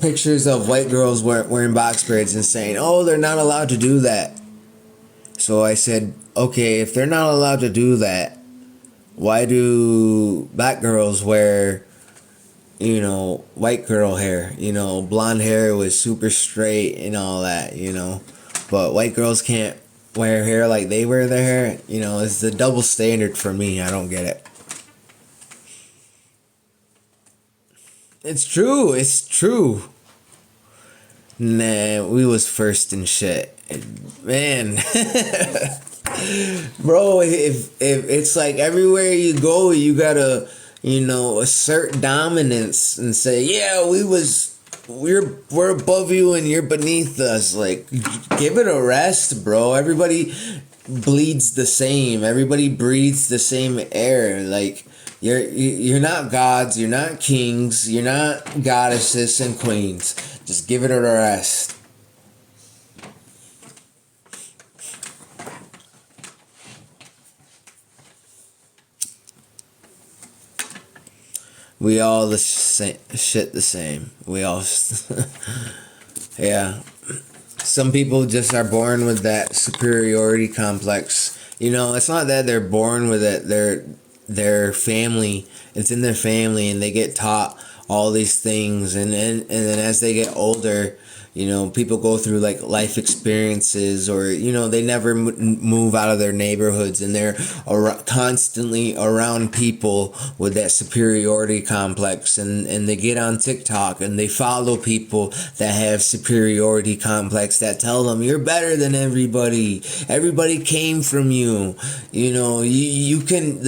pictures of white girls wearing box braids and saying, oh, they're not allowed to do that. So I said, okay, if they're not allowed to do that, why do black girls wear, white girl hair? Blonde hair was super straight and all that, But white girls can't wear hair like they wear their hair. It's the double standard for me. I don't get it. It's true. It's true. Nah, we was first and shit. Man. Bro, if it's like everywhere you go, you gotta, assert dominance and say, yeah, we're above you and you're beneath us. Like, give it a rest, bro. Everybody bleeds the same. Everybody breathes the same air. Like, you're not gods, you're not kings, you're not goddesses and queens. Just give it a rest. We all the shit the same. We all, yeah. Some people just are born with that superiority complex. It's not that they're born with it. Their family, it's in their family, and they get taught all these things, and then as they get older, people go through like life experiences, or they never move out of their neighborhoods, and they're constantly around people with that superiority complex, and they get on TikTok and they follow people that have superiority complex that tell them you're better than everybody came from you. You can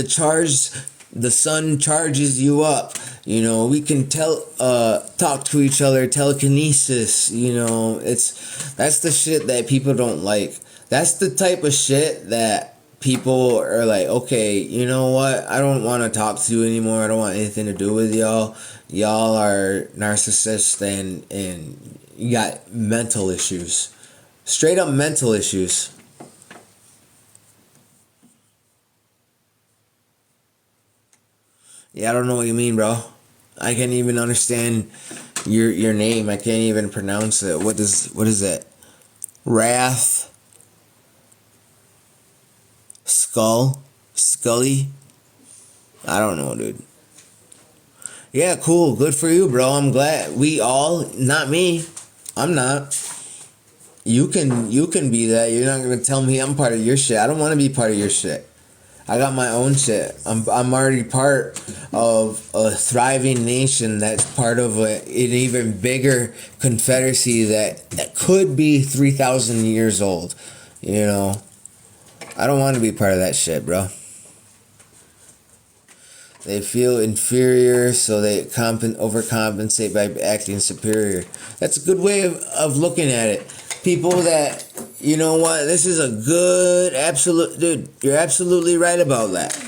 the sun charges you up. We can talk to each other, telekinesis. That's the shit that people don't like. That's the type of shit that people are like, okay, you know what? I don't want to talk to you anymore. I don't want anything to do with y'all. Y'all are narcissists and you got mental issues. Straight up mental issues. Yeah, I don't know what you mean, bro. I can't even understand your name. I can't even pronounce it. What is it? Wrath? Scully? I don't know, dude. Yeah, cool. Good for you, bro. I'm glad. We all, not me. I'm not. You can be that. You're not gonna tell me I'm part of your shit. I don't want to be part of your shit. I got my own shit. I'm already part of a thriving nation that's part of an even bigger confederacy that could be 3,000 years old. I don't want to be part of that shit, bro. They feel inferior, so they overcompensate by acting superior. That's a good way of looking at it. People that, this is a good, absolute, dude, you're absolutely right about that.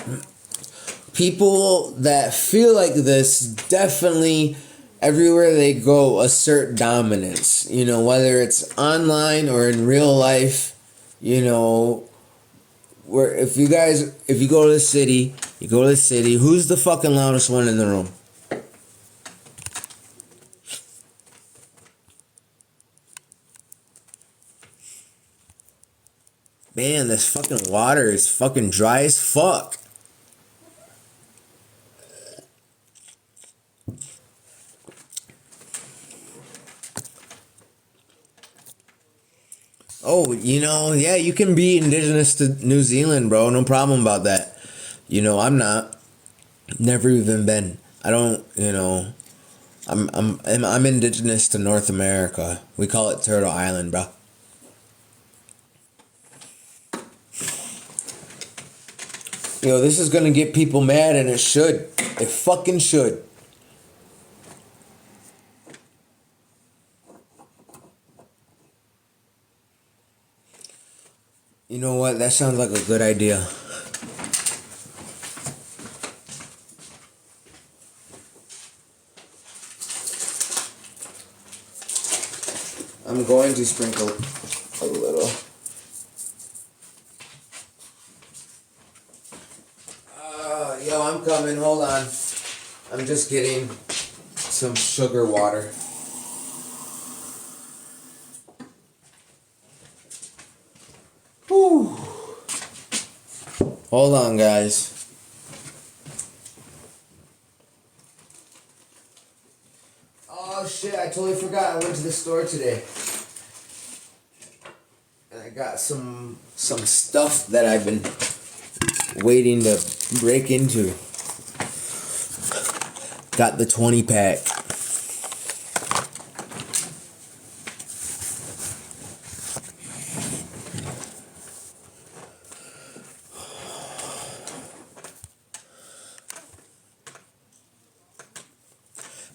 People that feel like this definitely, everywhere they go, assert dominance. Whether it's online or in real life, where if you go to the city, who's the fucking loudest one in the room? Man, this fucking water is fucking dry as fuck. Oh, yeah, you can be indigenous to New Zealand, bro. No problem about that. I'm not. Never even been. I don't, I'm indigenous to North America. We call it Turtle Island, bro. This is gonna get people mad, and it should. It fucking should. You know what? That sounds like a good idea. I'm going to sprinkle a little. Yo, I'm coming. Hold on. I'm just getting some sugar water. Hold on, guys. Oh shit! I totally forgot. I went to the store today, and I got some stuff that I've been waiting to break into. Got the 20 pack.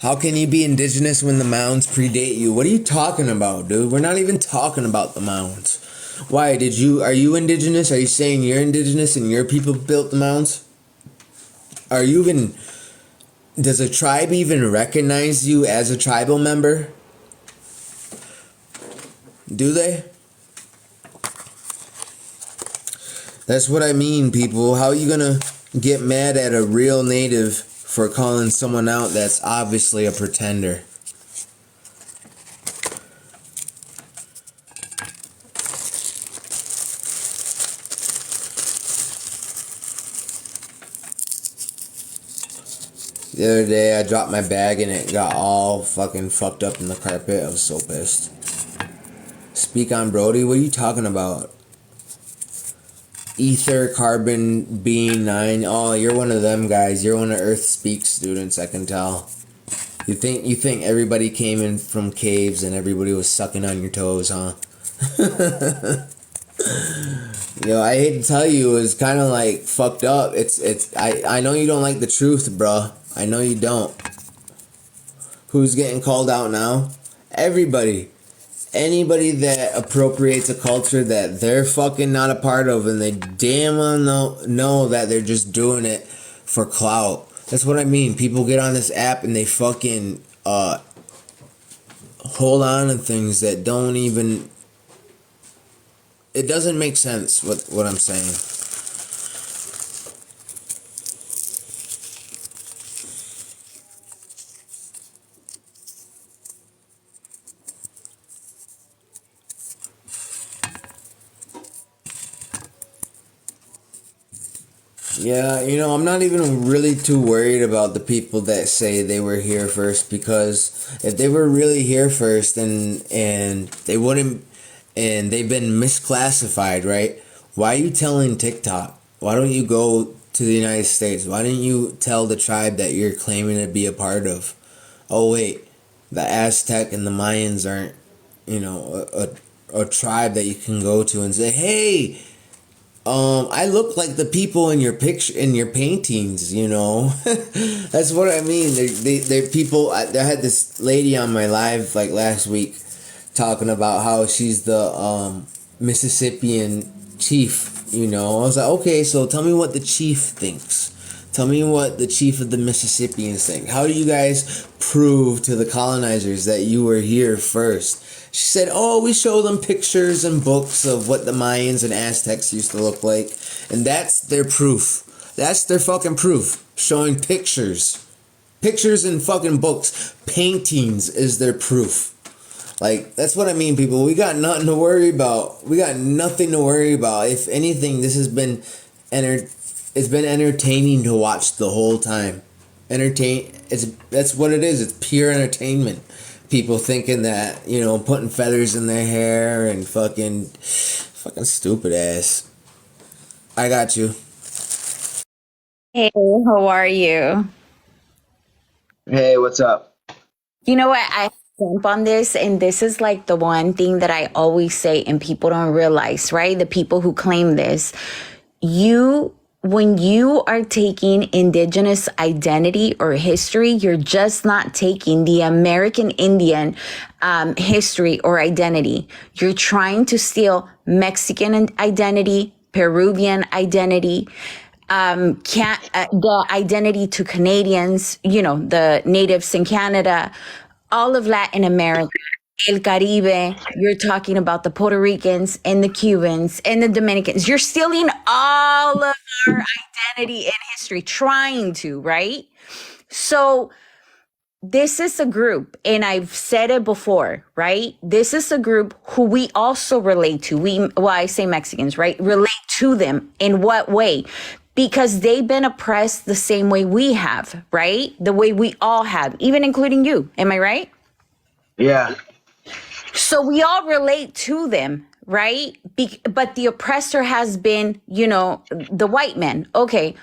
How can you be indigenous when the mounds predate you? What are you talking about, dude? We're not even talking about the mounds. Why are you indigenous? Are you saying you're indigenous and your people built the mounds? Are you even, does a tribe even recognize you as a tribal member? Do they? That's what I mean, people. How are you gonna get mad at a real native for calling someone out that's obviously a pretender? The other day I dropped my bag and it got all fucking fucked up in the carpet. I was so pissed. Speak on Brody? What are you talking about? Ether, carbon, being 9. Oh, you're one of them guys. You're one of Earth Speak students, I can tell. You think everybody came in from caves and everybody was sucking on your toes, huh? I hate to tell you, it was kind of like fucked up. I know you don't like the truth, bruh. I know you don't. Who's getting called out now? Everybody. Anybody that appropriates a culture that they're fucking not a part of and they damn well know that they're just doing it for clout. That's what I mean. People get on this app and they fucking hold on to things that don't even, it doesn't make sense what I'm saying. Yeah, I'm not even really too worried about the people that say they were here first, because if they were really here first and they wouldn't, and they've been misclassified, right? Why are you telling TikTok? Why don't you go to the United States? Why didn't you tell the tribe that you're claiming to be a part of? Oh wait, the Aztec and the Mayans aren't, a tribe that you can go to and say, hey, I look like the people in your picture, in your paintings. That's what I mean. They're people. I had this lady on my live like last week, talking about how she's the Mississippian chief. I was like, okay, so tell me what the chief thinks. Tell me what the chief of the Mississippians think. How do you guys prove to the colonizers that you were here first? She said, oh, we show them pictures and books of what the Mayans and Aztecs used to look like. And that's their proof. That's their fucking proof. Showing pictures. Pictures and fucking books. Paintings is their proof. Like, that's what I mean, people. We got nothing to worry about. We got nothing to worry about. If anything, this has been it's been entertaining to watch the whole time. That's what it is. It's pure entertainment. People thinking that, putting feathers in their hair and fucking stupid ass. I got you. Hey, how are you? Hey, what's up? You know what? I jump on this, and this is like the one thing that I always say, and people don't realize, right? The people who claim this, when you are taking indigenous identity or history, you're just not taking the American Indian history or identity. You're trying to steal Mexican identity, Peruvian identity, the identity to Canadians, the natives in Canada, all of Latin America, El Caribe. You're talking about the Puerto Ricans and the Cubans and the Dominicans. You're stealing all of our identity and history, trying to, right? So this is a group, and I've said it before, right? This is a group who we also relate to. I say Mexicans, right? Relate to them in what way? Because they've been oppressed the same way we have, right? The way we all have, even including you. Am I right? Yeah. So we all relate to them, right? But the oppressor has been, the white man. Okay.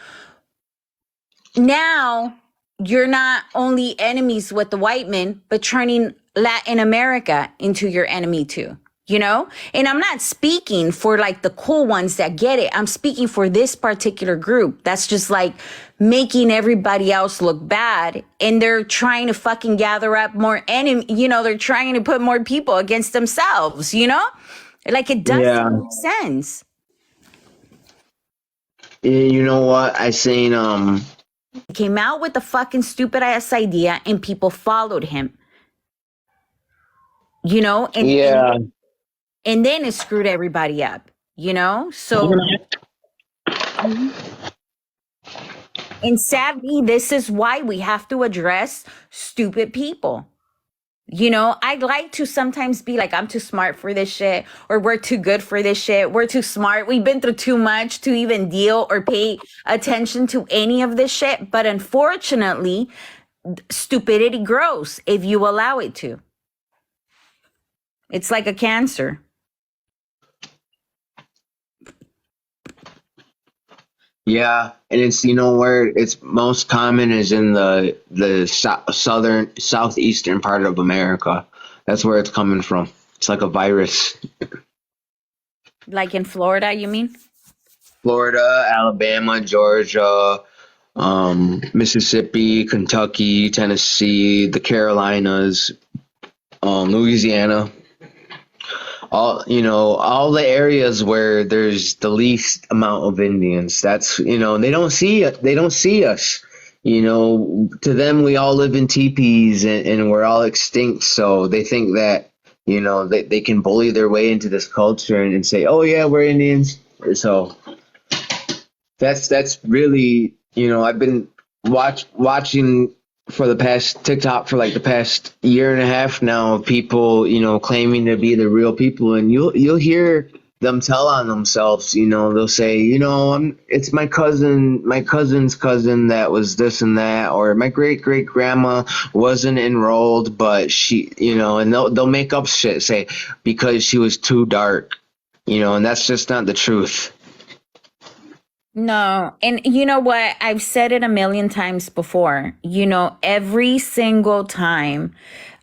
Now you're not only enemies with the white men, but turning Latin America into your enemy too, And I'm not speaking for like the cool ones that get it. I'm speaking for this particular group that's just like making everybody else look bad. And they're trying to fucking gather up more enemy, they're trying to put more people against themselves, Like it doesn't make sense. You know what? I seen Came out with a fucking stupid ass idea and people followed him, and yeah. and then it screwed everybody up, So, and sadly, this is why we have to address stupid people. I'd like to sometimes be like, I'm too smart for this shit, or we're too good for this shit. We're too smart. We've been through too much to even deal or pay attention to any of this shit. But unfortunately, stupidity grows if you allow it to. It's like a cancer. Yeah, and it's where it's most common is in the southeastern part of America. That's where it's coming from. It's like a virus. Like in Florida, you mean? Florida, Alabama, Georgia, Mississippi, Kentucky, Tennessee, the Carolinas, Louisiana. All the areas where there's the least amount of Indians. That's they don't see it. They don't see us. To them, we all live in teepees and we're all extinct. So they think that they can bully their way into this culture and say, "Oh yeah, we're Indians." So that's really I've been watching for the past TikTok for like the past year and a half now of people claiming to be the real people, and you'll hear them tell on themselves. They'll say, it's my cousin's cousin that was this and that, or my great grandma wasn't enrolled, but she, and they'll make up shit, say because she was too dark, and that's just not the truth. No. And you know what? I've said it a million times before. Every single time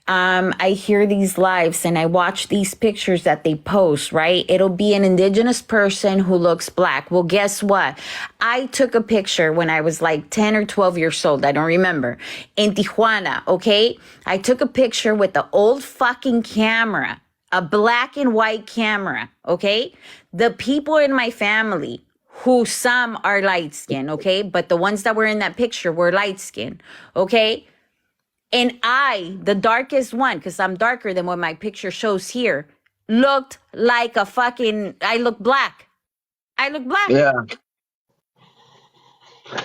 I hear these lives and I watch these pictures that they post, right? It'll be an indigenous person who looks black. Well, guess what? I took a picture when I was like 10 or 12 years old. I don't remember. In Tijuana, okay? I took a picture with the old fucking camera, a black and white camera, okay? The people in my family, who some are light skinned, okay? But the ones that were in that picture were light skinned, okay? And I, the darkest one, because I'm darker than what my picture shows here, looked like I look black. I look black. Yeah.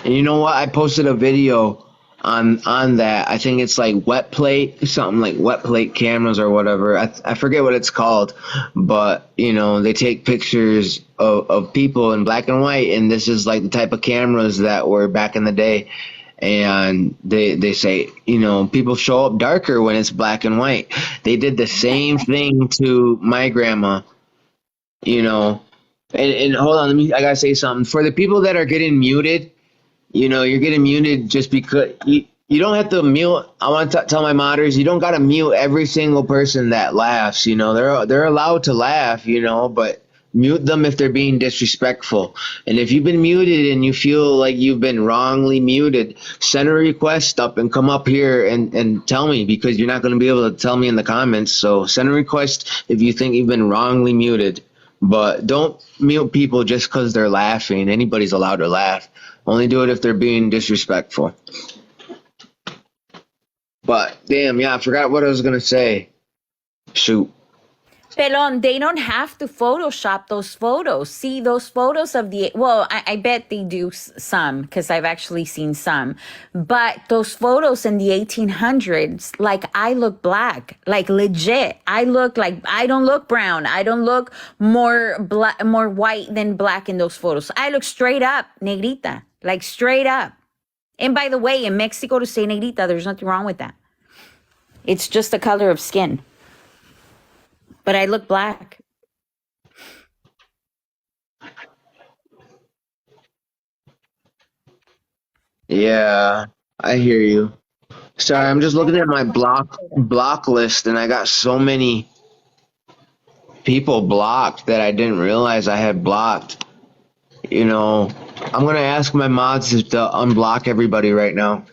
And you know what? I posted a video on that. I think it's like wet plate, something like wet plate cameras or whatever. I forget what it's called, but they take pictures of people in black and white, and this is like the type of cameras that were back in the day. And they say, people show up darker when it's black and white. They did the same thing to my grandma, and hold on, I gotta say something. For the people that are getting muted, you're getting muted just because you don't have to mute. I want to tell my modders, you don't got to mute every single person that laughs. They're allowed to laugh, but mute them if they're being disrespectful. And if you've been muted and you feel like you've been wrongly muted, send a request up and come up here and tell me, because you're not going to be able to tell me in the comments. So send a request if you think you've been wrongly muted. But don't mute people just because they're laughing. Anybody's allowed to laugh. Only do it if they're being disrespectful. But damn, yeah, I forgot what I was gonna say. Shoot. Pelon, they don't have to Photoshop those photos. See, those photos of well, I bet they do some because I've actually seen some. But those photos in the 1800s, like I look black, like legit. I look like, I don't look brown. I don't look more black, more white than black in those photos. I look straight up negrita, like straight up. And by the way, in Mexico to say negrita, there's nothing wrong with that. It's just the color of skin. But I look black. Yeah, I hear you. Sorry, I'm just I looking look at my block list, and I got so many people blocked that I didn't realize I had blocked. You know, I'm gonna ask my mods to unblock everybody right now.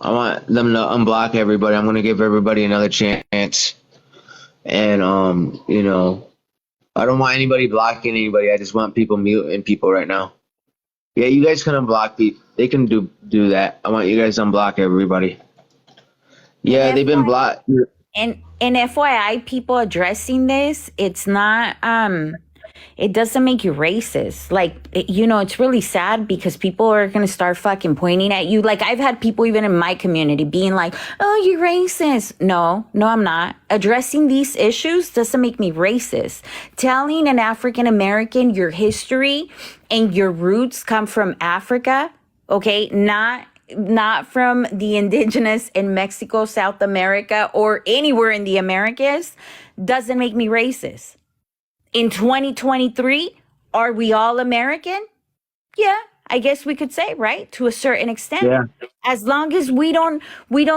I want them to unblock everybody. I'm gonna give everybody another chance. And I don't want anybody blocking anybody. I just want people muting people right now. Yeah, you guys can unblock people. They can do that. I want you guys to unblock everybody. and Yeah, they've been FYI, blocked. and FYI, people addressing this, it's not it doesn't make you racist. Like it's really sad because people are gonna start fucking pointing at you. Like I've had people even in my community being like, "Oh, you're racist." No, no, I'm not. Addressing these issues doesn't make me racist. Telling an African American your history and your roots come from Africa, okay, not from the indigenous in Mexico, South America, or anywhere in the Americas, doesn't make me racist. In 2023, are we all American? Yeah, I guess we could say, right? To a certain extent. Yeah. As long as we don't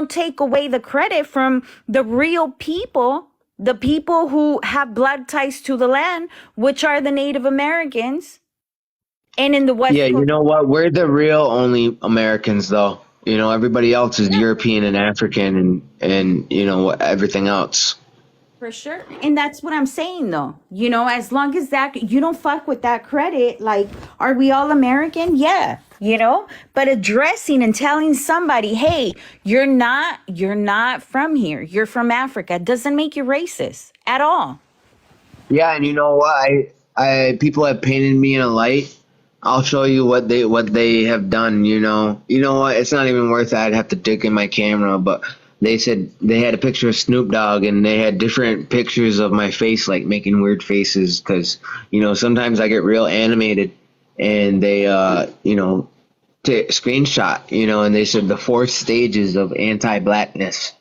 take away the credit from the real people, the people who have blood ties to the land, which are the Native Americans. And in the Yeah, West you Coast. know what? We're the real only Americans, though. Everybody else is Yeah. European and African, and everything else. For sure. And that's what I'm saying though. As long as that you don't fuck with that credit, like, are we all American? Yeah. But addressing and telling somebody, hey, you're not from here. You're from Africa doesn't make you racist at all. Yeah, and you know what? People have painted me in a light. I'll show you what they have done. You know what? It's not even worth it. I'd have to dig in my camera, but they said they had a picture of Snoop Dogg, and they had different pictures of my face, like making weird faces, because sometimes I get real animated, and they screenshot, and they said the 4 stages of anti-blackness,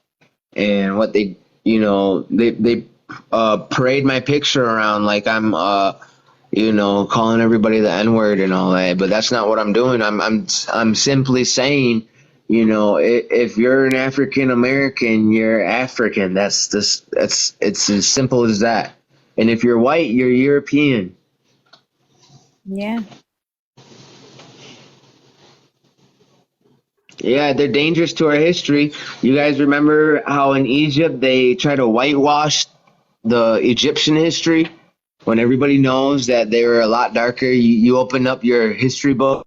and what they parade my picture around like I'm calling everybody the N-word and all that, but that's not what I'm doing. I'm simply saying, if you're an African American, you're African. It's as simple as that. And if you're white, you're European. Yeah. Yeah, they're dangerous to our history. You guys remember how in Egypt they try to whitewash the Egyptian history when everybody knows that they were a lot darker? You open up your history book,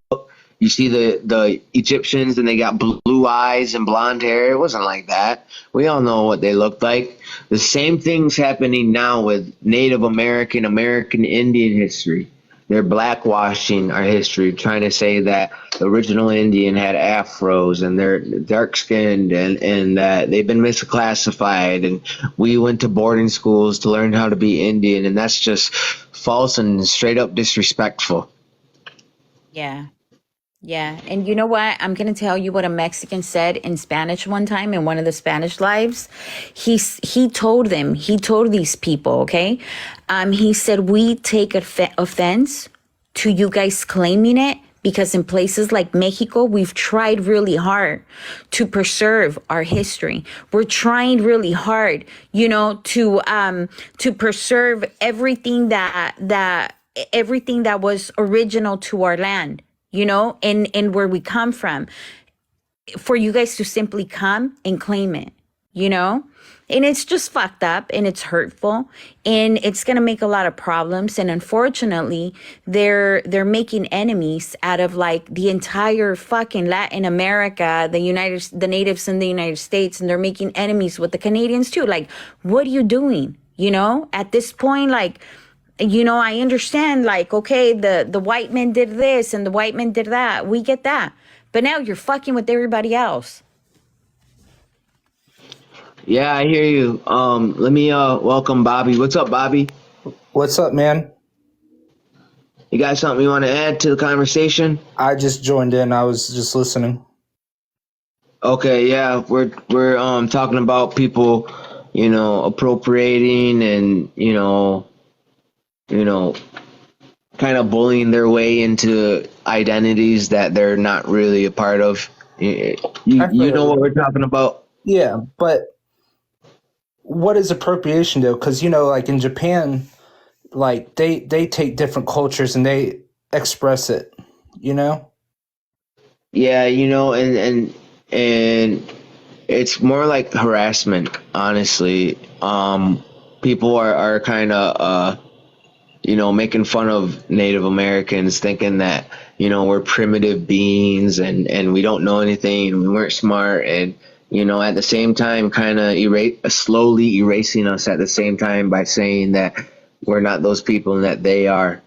you see the Egyptians, and they got blue eyes and blonde hair. It wasn't like that. We all know what they looked like. The same thing's happening now with Native American, American Indian history. They're blackwashing our history, trying to say that the original Indian had afros and they're dark skinned, and that they've been misclassified, and we went to boarding schools to learn how to be Indian, and that's just false and straight up disrespectful. Yeah. Yeah. And you know what? I'm going to tell you what a Mexican said in Spanish one time in one of the Spanish lives. He told these people, okay? He said, we take offense to you guys claiming it because in places like Mexico, we've tried really hard to preserve our history. We're trying really hard, to preserve everything that was original to our land, and where we come from, for you guys to simply come and claim it. you know? And it's just fucked up and it's hurtful and it's going to make a lot of problems, and unfortunately they're making enemies out of like the entire fucking Latin America, the natives in the United States, and they're making enemies with the Canadians too. Like, what are you doing? You know, at this point, like, you know, I understand, like, okay, the white men did this and the white men did that. We get that. But now you're fucking with everybody else. Yeah, I hear you. Let me welcome Bobby. What's up, Bobby? What's up, man? You got something you want to add to the conversation? I just joined in. I was just listening. Okay, yeah, we're talking about people, appropriating and kind of bullying their way into identities that they're not really a part of. You know what we're talking about? Yeah, but what is appropriation though? Because like in Japan, like they take different cultures and they express it. You know? Yeah, and it's more like harassment, honestly. People are kind of making fun of Native Americans, thinking that we're primitive beings and we don't know anything and we weren't smart, and at the same time kind of slowly erasing us at the same time by saying that we're not those people and that they are.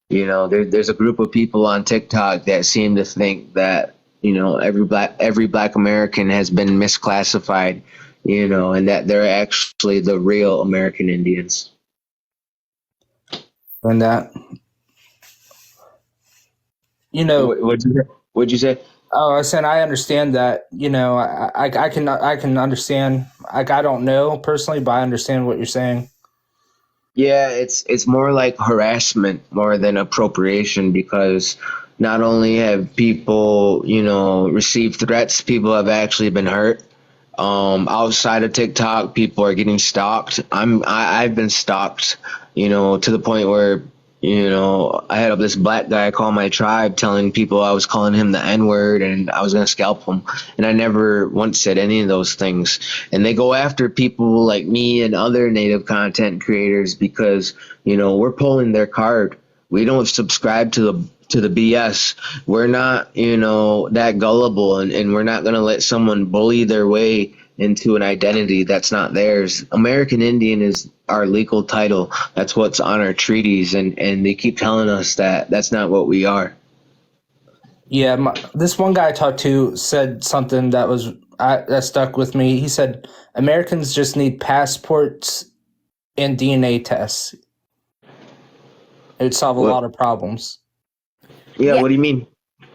There's a group of people on TikTok that seem to think that every black American has been misclassified, and that they're actually the real American Indians. And that What'd you say? Oh, I said I understand that. I can understand. Like I don't know personally, but I understand what you're saying. Yeah, it's more like harassment more than appropriation, because not only have people, received threats, people have actually been hurt. Outside of TikTok, people are getting stalked. I've been stalked, to the point where, I had this black guy call my tribe telling people I was calling him the N-word and I was going to scalp him. And I never once said any of those things. And they go after people like me and other native content creators because, we're pulling their card. We don't subscribe to the BS. We're not, that gullible, and we're not going to let someone bully their way into an identity that's not theirs. American Indian is our legal title. That's what's on our treaties, and they keep telling us that that's not what we are. Yeah, this one guy I talked to said something that stuck with me. He said Americans just need passports and DNA tests. It'd solve a lot of problems. Yeah, Yeah. what do you mean?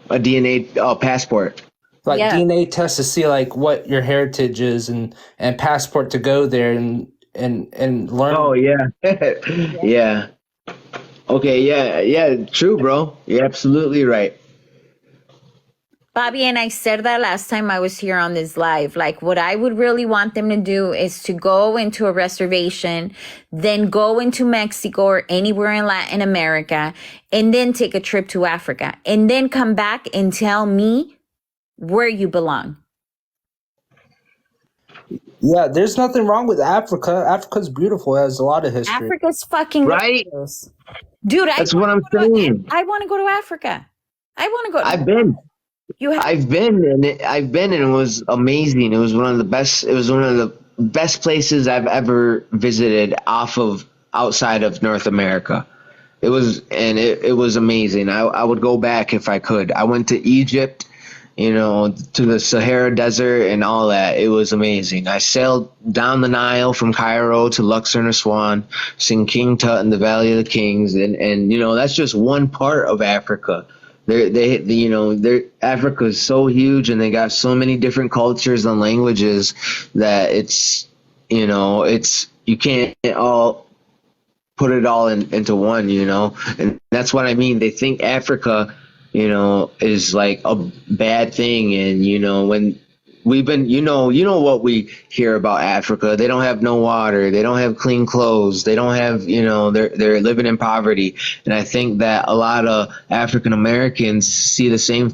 A DNA passport? Like Yeah. DNA tests to see like what your heritage is, and passport to go there and learn. Oh yeah, yeah. Okay, yeah, true, bro. You're absolutely right. Bobby, and I said that last time I was here on this live. Like, what I would really want them to do is to go into a reservation, then go into Mexico or anywhere in Latin America, and then take a trip to Africa, and then come back and tell me where you belong. Yeah, there's nothing wrong with Africa. Africa's beautiful. It has a lot of history. Africa's fucking Right? ridiculous. Dude, That's what I'm saying. I want to go to Africa. I want to go. I've been. You have. I've been and it was amazing. It was one of the best. It was one of the best places I've ever visited outside of North America. It was amazing. I would go back if I could. I went to Egypt, to the Sahara Desert and all that. It was amazing. I sailed down the Nile from Cairo to Luxor and Aswan, seen King Tut in the Valley of the Kings, and that's just one part of Africa. Africa is so huge, and they got so many different cultures and languages that it's you can't all put it all into one, and that's what I mean. They think Africa, is like a bad thing, and when we've been, you know what we hear about Africa. They don't have no water. They don't have clean clothes. They don't have, they're living in poverty. And I think that a lot of African Americans see the same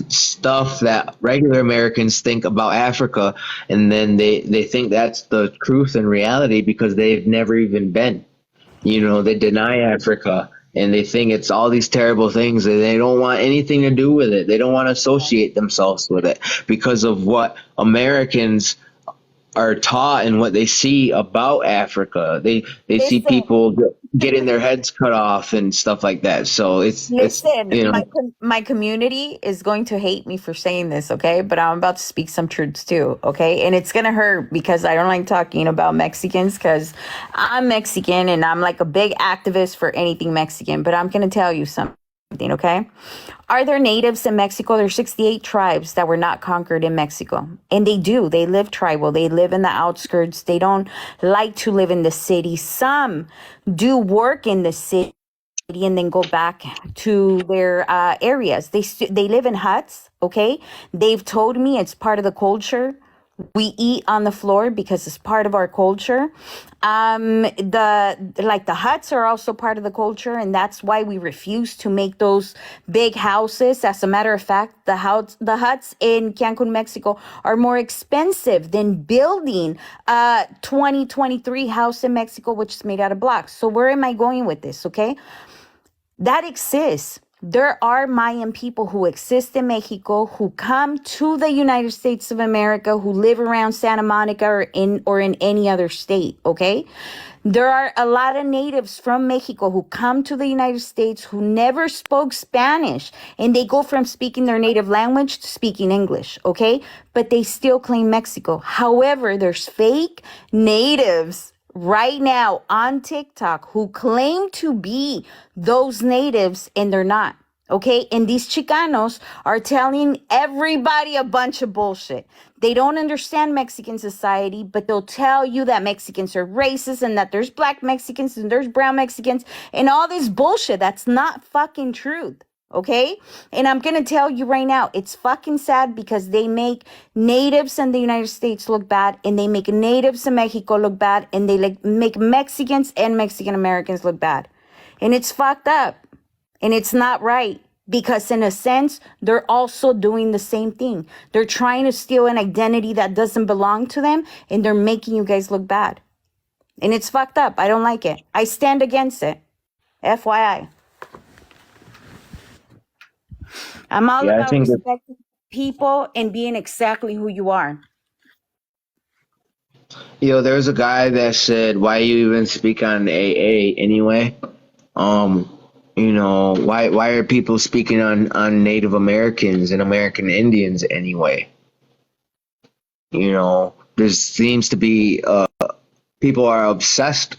stuff that regular Americans think about Africa, and then they think that's the truth and reality because they've never even been. They deny Africa, and they think it's all these terrible things, and they don't want anything to do with it. They don't want to associate themselves with it because of what Americans are taught and what they see about Africa. They see Listen, people getting their heads cut off and stuff like that. So it's listen, my community is going to hate me for saying this, okay? But I'm about to speak some truths too, okay? And it's gonna hurt because I don't like talking about Mexicans because I'm Mexican and I'm like a big activist for anything Mexican. But I'm gonna tell you something, okay? Are there natives in Mexico? There's 68 tribes that were not conquered in Mexico. And they do. They live tribal. They live in the outskirts. They don't like to live in the city. Some do work in the city and then go back to their areas. They live in huts, okay? They've told me it's part of the culture. We eat on the floor because it's part of our culture. The huts are also part of the culture, and that's why we refuse to make those big houses. As a matter of fact, the huts in Cancun, Mexico, are more expensive than building a 2023 house in Mexico, which is made out of blocks. So where am I going with this? Okay, that exists. There are Mayan people who exist in Mexico, who come to the United States of America, who live around Santa Monica or in any other state, okay? There are a lot of natives from Mexico who come to the United States who never spoke Spanish, and they go from speaking their native language to speaking English, okay? But they still claim Mexico. However, there's fake natives right now on TikTok who claim to be those natives and they're not. Okay. And these Chicanos are telling everybody a bunch of bullshit. They don't understand Mexican society, but they'll tell you that Mexicans are racist and that there's black Mexicans and there's brown Mexicans and all this bullshit. That's not fucking truth. Okay. And I'm going to tell you right now, it's fucking sad because they make natives in the United States look bad, and they make natives in Mexico look bad, and they make Mexicans and Mexican Americans look bad. And it's fucked up, and it's not right because in a sense, they're also doing the same thing. They're trying to steal an identity that doesn't belong to them, and they're making you guys look bad. And it's fucked up. I don't like it. I stand against it. FYI. I'm all yeah, I about think that, respecting people and being exactly who you are. there was a guy that said, "Why you even speak on AA anyway?" Why are people speaking on Native Americans and American Indians anyway? There seems to be people are obsessed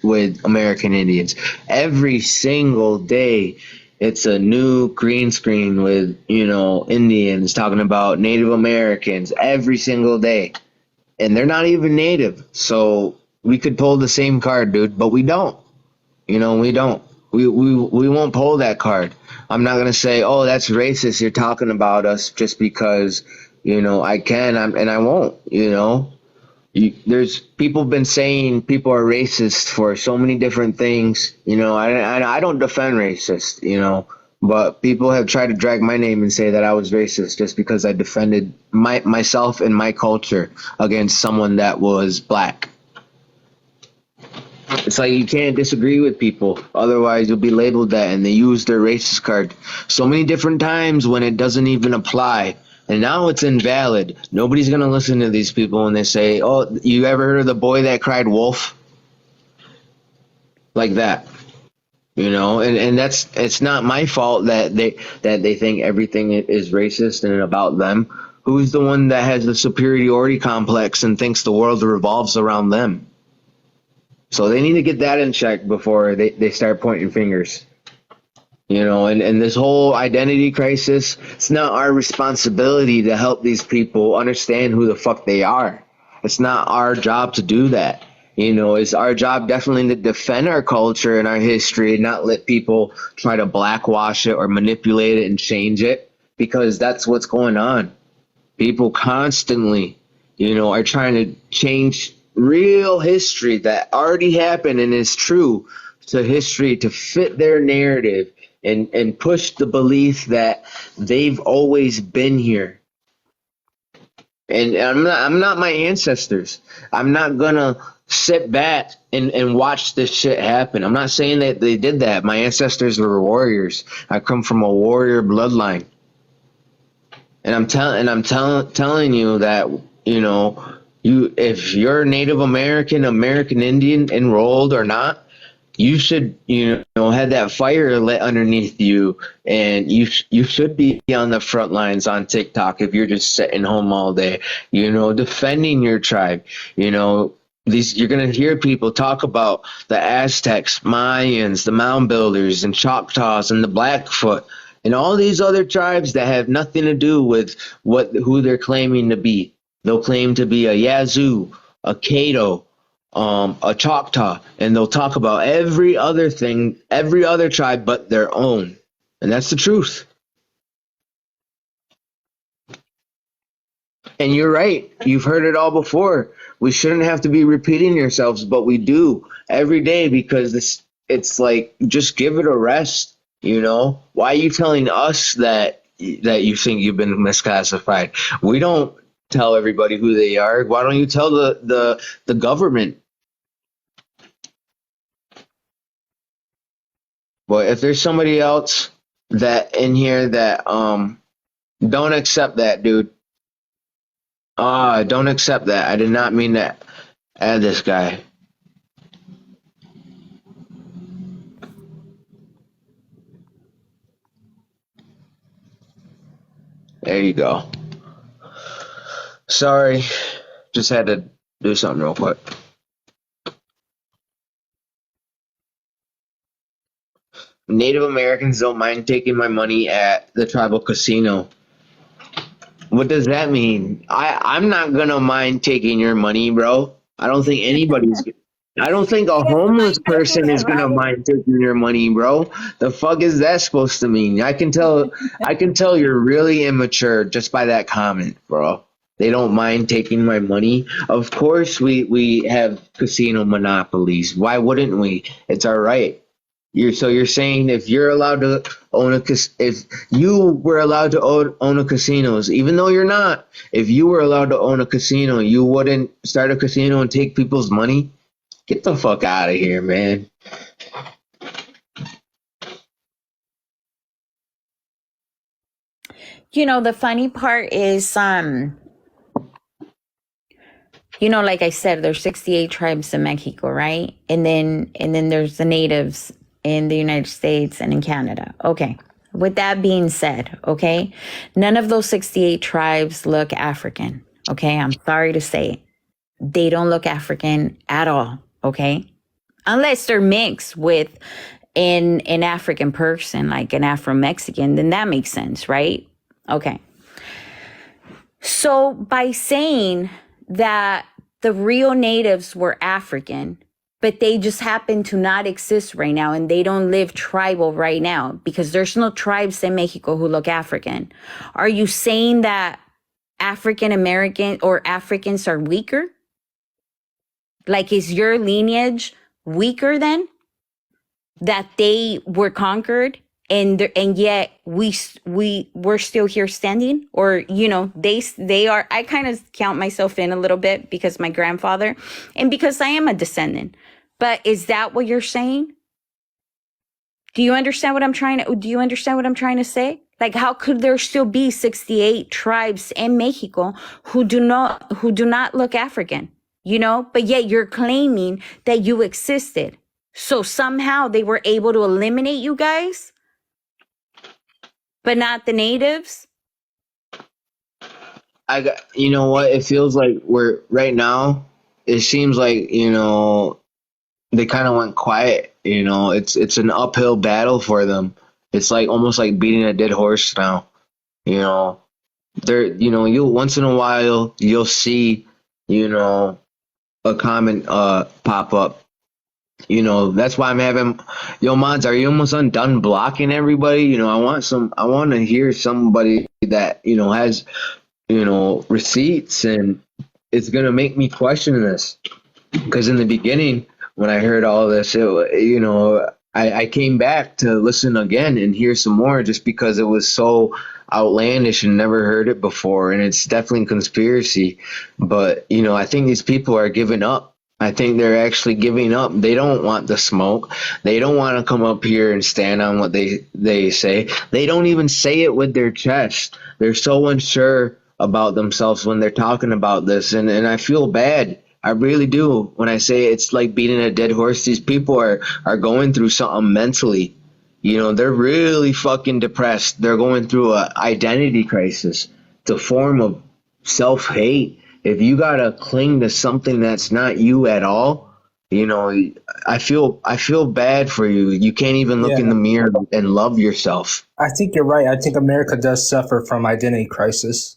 with American Indians. Every single day, it's a new green screen with, Indians talking about Native Americans every single day. And they're not even Native. So we could pull the same card, dude, but we don't. We don't. We won't pull that card. I'm not going to say, oh, that's racist. You're talking about us just because, I can and I won't, there's people been saying people are racist for so many different things. I don't defend racist, but people have tried to drag my name and say that I was racist just because I defended myself and my culture against someone that was black. It's like you can't disagree with people, otherwise you'll be labeled that, and they use their racist card so many different times when it doesn't even apply. And now it's invalid. Nobody's going to listen to these people when they say, oh, you ever heard of the boy that cried wolf? Like that. And it's not my fault that they think everything is racist and about them. Who's the one that has the superiority complex and thinks the world revolves around them? So they need to get that in check before they start pointing fingers. And this whole identity crisis, it's not our responsibility to help these people understand who the fuck they are. It's not our job to do that. It's our job definitely to defend our culture and our history and not let people try to blackwash it or manipulate it and change it, because that's what's going on. People constantly, are trying to change real history that already happened and is true to history to fit their narrative and push the belief that they've always been here. And I'm not my ancestors. I'm not gonna sit back and watch this shit happen. I'm not saying that they did that. My ancestors were warriors. I come from a warrior bloodline. And I'm telling you that, if you're Native American, American Indian enrolled or not, you should, have that fire lit underneath you, and you should be on the front lines on TikTok if you're just sitting home all day, defending your tribe. These you're gonna hear people talk about the Aztecs, Mayans, the Mound Builders, and Choctaws, and the Blackfoot, and all these other tribes that have nothing to do with who they're claiming to be. They'll claim to be a Yazoo, a Caddo, a Choctaw, and they'll talk about every other thing, every other tribe but their own. And that's the truth. And you're right. You've heard it all before. We shouldn't have to be repeating ourselves, but we do every day because it's like, just give it a rest, Why are you telling us that you think you've been misclassified? We don't tell everybody who they are. Why don't you tell the government? But if there's somebody else that in here that don't accept that, dude. Don't accept that. I did not mean to add this guy. There you go. Sorry. Just had to do something real quick. Native Americans don't mind taking my money at the tribal casino. What does that mean? I'm not gonna mind taking your money, bro. I don't think anybody's. I don't think a homeless person is gonna mind taking your money, bro. The fuck is that supposed to mean? I can tell. I can tell you're really immature just by that comment, bro. They don't mind taking my money. Of course, we have casino monopolies. Why wouldn't we? It's our right. You're saying if you're allowed to if you were allowed to own a casinos, even though you're not, if you were allowed to own a casino, you wouldn't start a casino and take people's money? Get the fuck out of here, man. The funny part is, like I said, there's 68 tribes in Mexico, right? And then there's the natives in the United States and in Canada. Okay. With that being said, okay, none of those 68 tribes look African. Okay. I'm sorry to say it. They don't look African at all. Okay. Unless they're mixed with an African person, like an Afro-Mexican, then that makes sense, right? Okay. So by saying that the real natives were African, but they just happen to not exist right now, and they don't live tribal right now because there's no tribes in Mexico who look African. Are you saying that African American or Africans are weaker? Like, is your lineage weaker then? That they were conquered and yet we're still here standing? Or, they are. I kind of count myself in a little bit because my grandfather, and because I am a descendant. But is that what you're saying? Do you understand what I'm trying to say? Like, how could there still be 68 tribes in Mexico who do not look African, but yet you're claiming that you existed. So somehow they were able to eliminate you guys, but not the natives? You know what? It feels like we're right now. It seems like, they kind of went quiet. It's an uphill battle for them. It's like almost like beating a dead horse now. You'll once in a while you'll see, a comment pop up. That's why I'm having, mods, are you almost done blocking everybody? I want to hear somebody that, has receipts, and it's gonna make me question this. Because in the beginning, when I heard all this, I came back to listen again and hear some more, just because it was so outlandish and never heard it before, and it's definitely conspiracy. But I think these people are giving up. I think they're actually giving up. They don't want the smoke. They don't want to come up here and stand on what they say. They don't even say it with their chest. They're so unsure about themselves when they're talking about this, and I feel bad. I really do. When I say it's like beating a dead horse, these people are going through something mentally. They're really fucking depressed. They're going through a identity crisis. It's a form of self-hate. If you gotta cling to something that's not you at all, I feel bad for you. You can't even look Yeah, in the mirror and love yourself. I think you're right. I think America does suffer from identity crisis.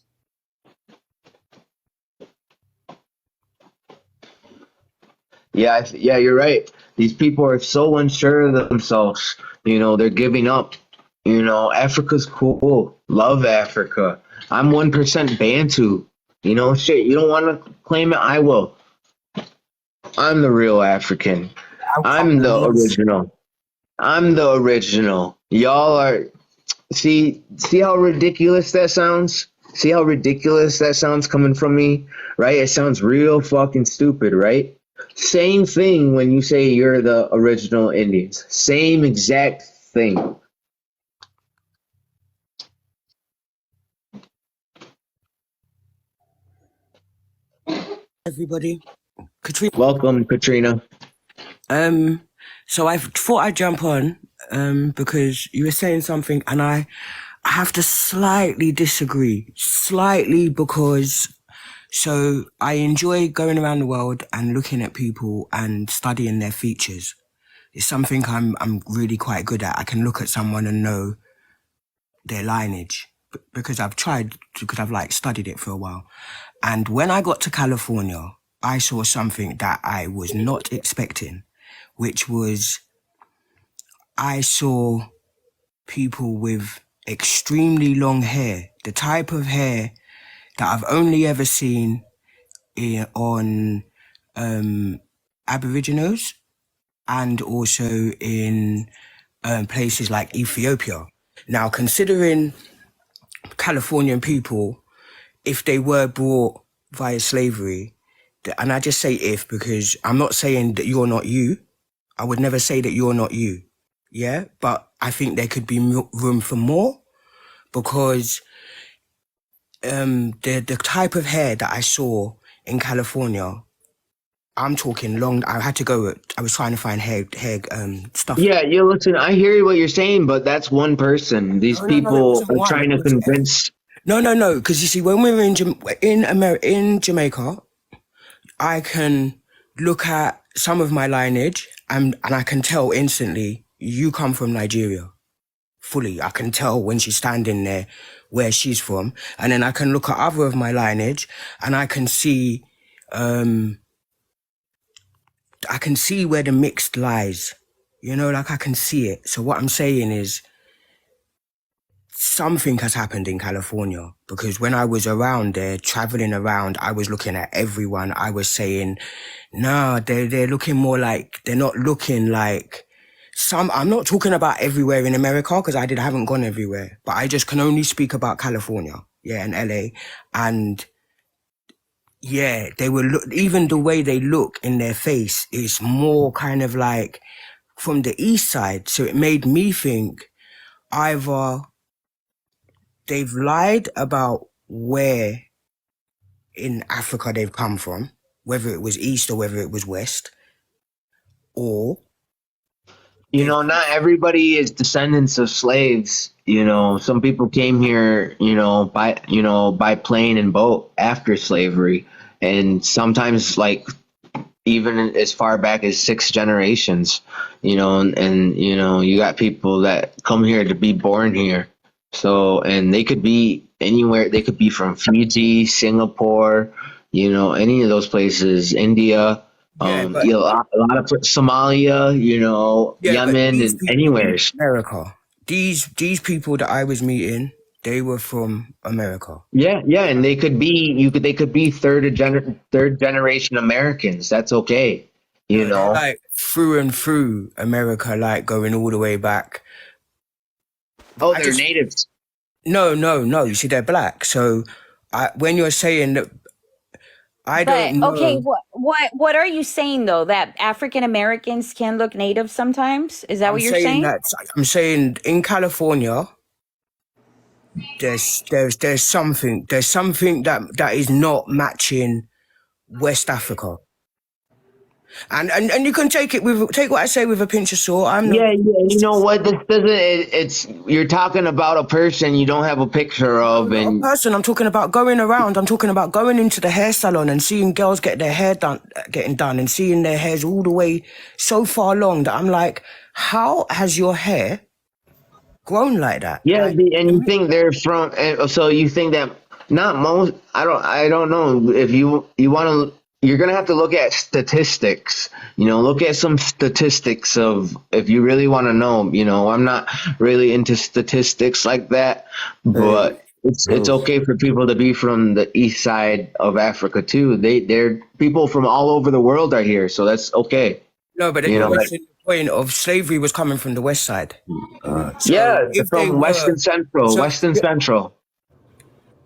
Yeah, yeah, you're right. These people are so unsure of themselves. They're giving up. Africa's cool. Love Africa. I'm 1% Bantu. Shit. You don't want to claim it? I will. I'm the real African. I'm I'm the Congolese. original. I'm the original. Y'all are. See how ridiculous that sounds? See how ridiculous that sounds coming from me? Right? It sounds real fucking stupid, right? Same thing when you say you're the original Indians. Same exact thing. Everybody. Katrina. Welcome, Katrina. So I thought I'd jump on, because you were saying something and I have to slightly disagree. Slightly because so I enjoy going around the world and looking at people and studying their features. It's something I'm really quite good at. I can look at someone and know their lineage because I've like studied it for a while. And when I got to California, I saw something that I was not expecting, which was I saw people with extremely long hair, the type of hair that I've only ever seen on Aboriginals and also in places like Ethiopia. Now, considering Californian people, if they were brought via slavery, and I just say if because I'm not saying that you're not you. I would never say that you're not you. Yeah, but I think there could be room for more because the type of hair that I saw in California, I'm talking long. I had to go. I was trying to find hair stuff. Yeah, listen, I hear what you're saying, but that's one person. These No, it people wasn't are one. trying It to was convince. no. Because you see, when we were in Jamaica, I can look at some of my lineage and I can tell instantly you come from Nigeria. Fully. I can tell when she's standing there where she's from. And then I can look at other of my lineage and I can see where the mixed lies. Like I can see it. So what I'm saying is something has happened in California because when I was around there, traveling around, I was looking at everyone. I was saying, no, they're looking more like, they're not looking like I'm not talking about everywhere in America because haven't gone everywhere, but I just can only speak about California, yeah, and LA. And yeah, they were, even the way they look in their face is more kind of like from the east side. So it made me think either they've lied about where in Africa they've come from, whether it was east or whether it was west, or they've Not everybody is descendants of slaves. Some people came here, by plane and boat after slavery, and sometimes like even as far back as 6 generations. And you got people that come here to be born here. So, and they could be anywhere. They could be from Fiji, Singapore, any of those places, India, yeah, but a lot of Somalia, but Yemen, these and people anywhere. in America, these people that I was meeting, They were from America. Yeah, and they could be third generation Americans. That's okay, you No, they're know. like through and through America, like going all the way back. But Oh, I they're just natives. no. You see, they're black. So when you're saying that, I But don't okay, know. what are you saying though? That African Americans can look native sometimes? Is that I'm what you're saying saying? that I'm saying in California, there's something that is not matching West Africa. And you can take what I say with a pinch of salt. I'm not Yeah. You know what? This doesn't. It's you're talking about a person you don't have a picture no, of, not a and person. I'm talking about going around. I'm talking about going into the hair salon and seeing girls get their hair getting done, and seeing their hairs all the way so far long that I'm like, how has your hair grown like that? yeah, Like, and you think they're from. So you think that not most. I don't know if you want to. You're gonna have to look at statistics. You know, look at some statistics of if you really want to know. You know, I'm not really into statistics like that, Hey, but it's bro. okay for people to be from the east side of Africa too. They're people from all over the world are here, so that's okay. no, but then You you're know, like, missing the point of slavery was coming from the West side. So yeah, if they from were, so Western Central.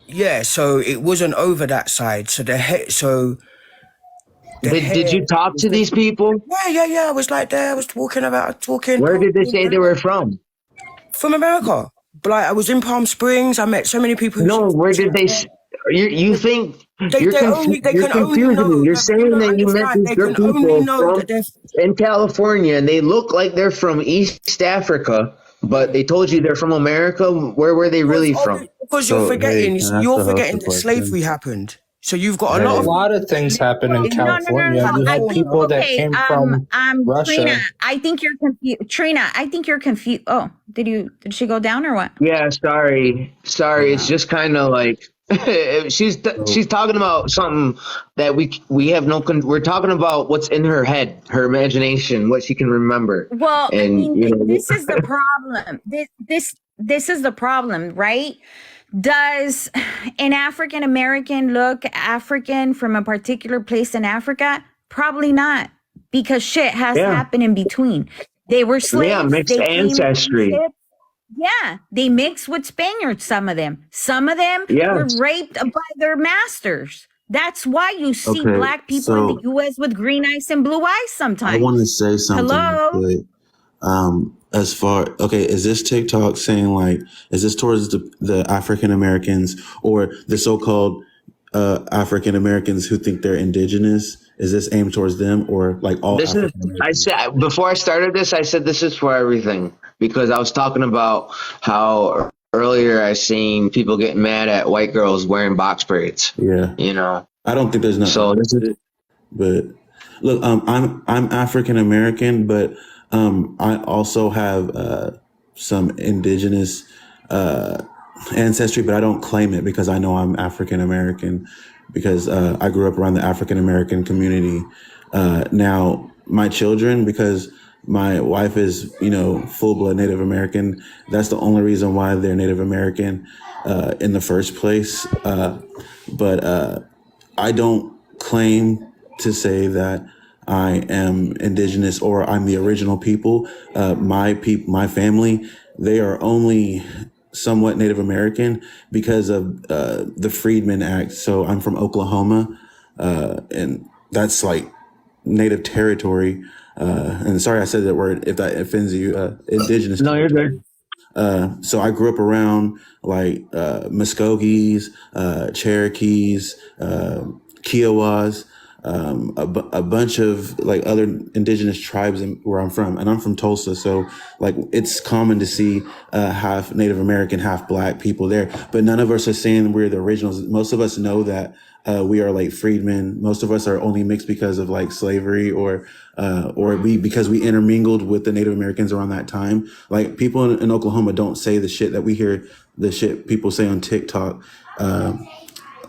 yeah, so it wasn't over that side. So the Did hair you talk was to the, these people? yeah. I was like there. I was talking Where did they say they were from? from America. But like I was in Palm Springs. I met so many people who No, speak where did Spanish they? there. You think They you're can only confusing me. know You're that you saying don't that you met understand. these They good can only people know from that they're in California, and they look like they're from East Africa, but they told you they're from America. Where were they really from? because So, hey, can I ask you're the host forgetting a that slavery question? happened. So you've got a lot A of Hey, lot people of that things live happen in around No. California. You I had think people California. that okay. came from Trina, Russia. I think you're confused. Trina, I think you're confused. Oh, did she go down or what? Yeah, sorry. It's No. just kind of like she's so talking about something that we have no. We're talking about what's in her head, her imagination, what she can remember, Well, I and mean, you know. this is the problem. This is the problem, right? Does an African American look African from a particular place in Africa? Probably not, because shit has Yeah, happened in between. They were yeah, slaves. mixed They came on ancestry. ships. Yeah, they mixed with Spaniards, some of them. Some of them were Yes. raped by their masters. That's why you see okay, black people in the so US with green eyes and blue eyes I want to sometimes. say something Hello? real quick. As far okay, is this TikTok saying like, is this towards the African Americans or the so-called African Americans who think they're indigenous? Is this aimed towards them or like all This is, African I Americans? said, before I started this, I said this is for everything because I was talking about how earlier I seen people getting mad at white girls wearing box braids, Yeah, you know. I don't think there's nothing So wrong this is, with it, but look, I'm African American, but I also have some indigenous ancestry, but I don't claim it because I know I'm African American because I grew up around the African American community. Now, my children, because my wife is, full blood Native American, that's the only reason why they're Native American in the first place. But I don't claim to say that I am indigenous or I'm the original people. My family, they are only somewhat Native American because of the Freedmen Act. So I'm from Oklahoma, and that's like native territory. And sorry I said that word if that offends you. Indigenous no, you're territory. good. So I grew up around like Muskogees, Cherokees, Kiowas, a bunch of like other indigenous tribes where I'm from, and I'm from Tulsa. So like it's common to see half Native American, half Black people there, but none of us are saying we're the originals. Most of us know that we are like freedmen. Most of us are only mixed because of like slavery or because we intermingled with the Native Americans around that time. Like people in Oklahoma don't say the shit that we hear, the shit people say on TikTok.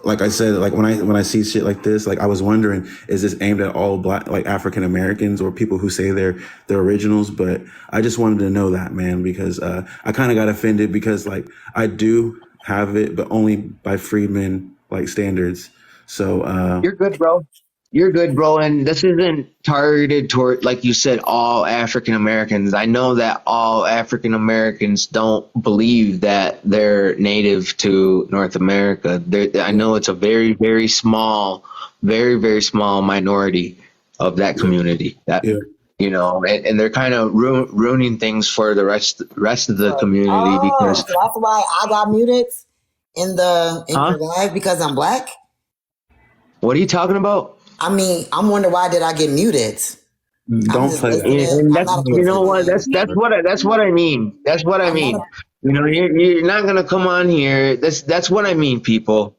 Like I said, like when I see shit like this, like I was wondering, is this aimed at all Black, like African Americans or people who say they're originals? But I just wanted to know that, man, because I kind of got offended because like I do have it, but only by freedmen like standards. So You're good, bro. You're good, bro. And this isn't targeted toward, like you said, all African Americans. I know that all African Americans don't believe that they're native to North America. I know it's a very, very small, very, very small minority of that community. That yeah, and they're kind of ruining things for the rest of the community Oh, because, so that's why I got muted in huh? your live because I'm black. What are you talking about? I mean, I'm wondering why did I get muted? I'm don't just play that. listening. And I'm that's not a political what fan. that's what I mean. That's what I I'm not mean. a You're not gonna come on here. That's what I mean, people.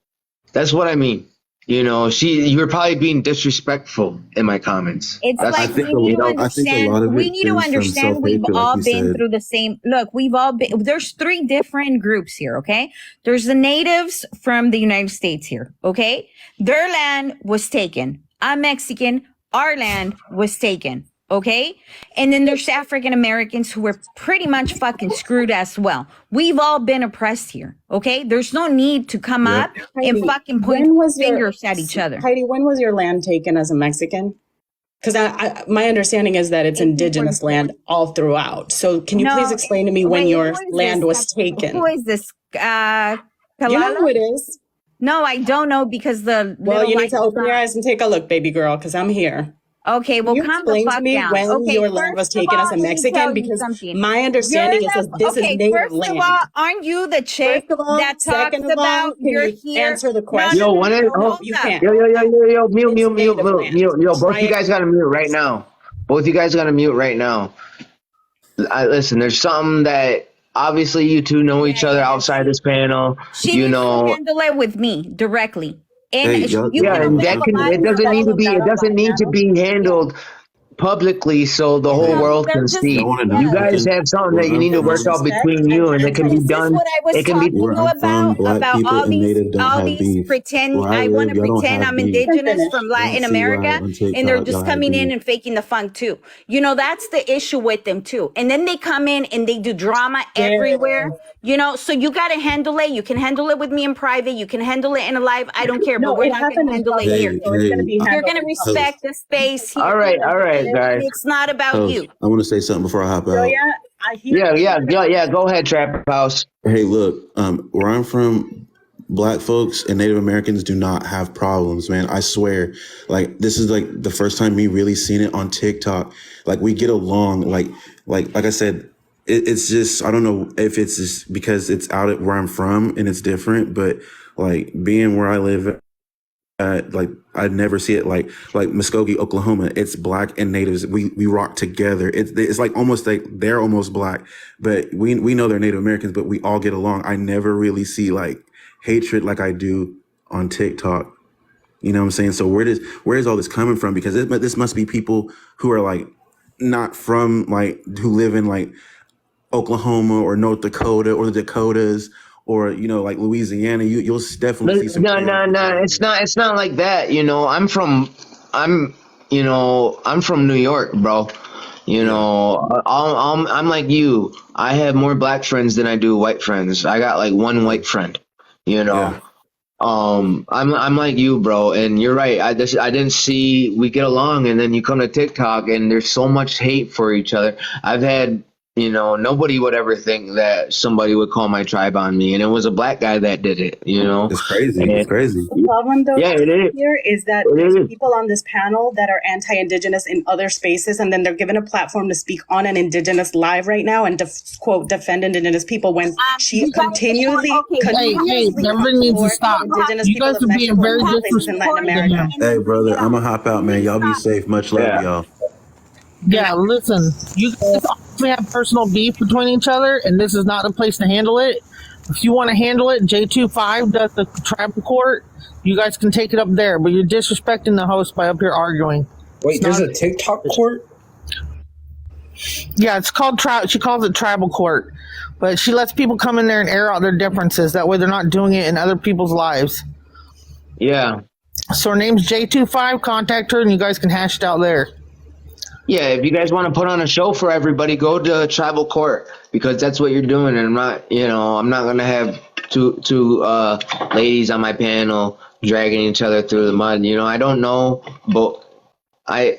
That's what I mean. You're probably being disrespectful in my comments. It's That's I like think we need to I think a understand. lot of We it need to stems from understand self we've hatred, like all you been said. through the same. Look, we've all been. There's three different groups here. Okay, there's the natives from the United States here. Okay, their land was taken. I'm Mexican. Our land was taken. Okay, and then there's African Americans who were pretty much fucking screwed as well. We've all been oppressed here. Okay, there's no need to come Yep. up and Heidi, fucking point fingers at each other. Heidi, when was your land taken as a Mexican? Because my understanding is that it's indigenous land all throughout. So can you please explain to me when wait, your who is land this? was taken? Who is this? You know Kalala? who it is? No, I don't know because the Well, little you need light to open is your on. eyes and take a look, baby girl, because I'm here. Okay, well, Can you calm the explain to fuck me down. when Okay, your land was first of taken all, as a let me Mexican? tell you Because something. my You're understanding is that this is okay, native first of land. all, aren't you the chick First of all, that talks second of all, about can you're you here? answer the No, question? yo, when it, No, oh, you up. can't. yo, mute, It's mute, mute, native mute, land. mute, yo, both Try you it. guys gotta mute right now. Both you guys gotta mute right now. Listen, there's something that obviously you two know each other outside this panel. She You needs to know, handle it with me directly. And Hey, y'all, you yeah, can y'all and open gotta up that be a can mic it careful. doesn't and need all to of be that. it doesn't need to be handled publicly so the whole Yeah, world they're can just see. Y'all want to know You yes. guys something? have something Where that you I'm need to work from, out Disrespect between and you, and it can be This handle. is done. what I was It can be. talking to where you I'm from, black about people and native don't all have these beef. pretend Where I I want live, to y'all don't pretend have I'm beef. indigenous Finish. from I don't Latin see why America on and they're TikTok just y'all have coming in beef. and faking the funk too. That's the issue with them too. And then they come in and they do drama everywhere. So you got to handle it. You can handle it with me in private. You can handle it in a live. I don't care, but No, we're it not going happened to in handle it public, here. Hey, so it's going to hey, be You're handled going to in public. respect the space here. All right, And guys. it's not about host, you. I want to say something before I hop Julia, out. I hear Yeah. Go ahead, Trap House. Hey, look, where I'm from, black folks and Native Americans do not have problems, man. I swear. Like, this is like the first time me really seen it on TikTok. Like, we get along. Like I said, it's just, I don't know if it's just because it's out at where I'm from and it's different, but like being where I live, like I never see it like Muskogee, Oklahoma. It's black and natives. We rock together. It's like almost like they're almost black, but we know they're Native Americans, but we all get along. I never really see like hatred like I do on TikTok. You know what I'm saying? So where is all this coming from? Because this must be people who are like not from like who live in like Oklahoma or North Dakota or the Dakotas or like Louisiana. You'll definitely see some No, chaotic no, people no. out It's here. not. It's not like that. I'm from New York, bro. Yeah, I'm like you. I have more black friends than I do white friends. I got like one yeah, white friend. You yeah. know. I'm like you, bro, and you're right. I didn't see we get along, and then you come to TikTok, and there's so much hate for each other. I've had, nobody would ever think that somebody would call my tribe on me, and it was a black guy that did it. It's crazy. It's And crazy. the problem, though, yeah, it is. here is that It there's is. people on this panel that are anti-indigenous in other spaces, and then they're given a platform to speak on an indigenous live right now and quote defend indigenous people when she You guys- continually Hey, everybody needs to stop. indigenous You people guys of are being Mexico very and other places in Latin disrespectful to America. him. Hey, brother, I'm gonna hop out, man. Y'all be safe. Much love to Yeah. y'all. Yeah, listen, you guys obviously have personal beef between each other, and this is not the place to handle it. If you want to handle it, J25 does the tribal court. You guys can take it up there, but you're disrespecting the host by up here arguing. Wait, It's there's not- a TikTok court? Yeah, it's called she calls it tribal court, but she lets people come in there and air out their differences. That way, they're not doing it in other people's lives. Yeah. So her name's J25. Contact her, and you guys can hash it out there. Yeah, if you guys want to put on a show for everybody, go to tribal court because that's what you're doing. And I'm not going to have two ladies on my panel dragging each other through the mud. I don't know, but I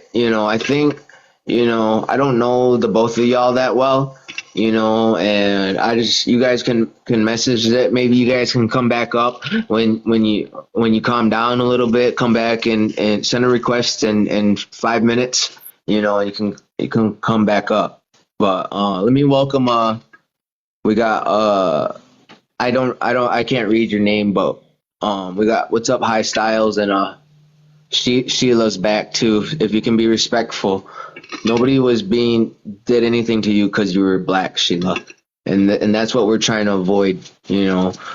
think, I don't know the both of y'all that well, and you guys can message that. Maybe you guys can come back up when you calm down a little bit, come back and send a request in 5 minutes, and you can come back up. But let me welcome, we got, I can't read your name, but we got What's Up High Styles, and Sheila's back too. If you can be respectful, nobody did anything to you because you were black, Sheila, and that's what we're trying to avoid.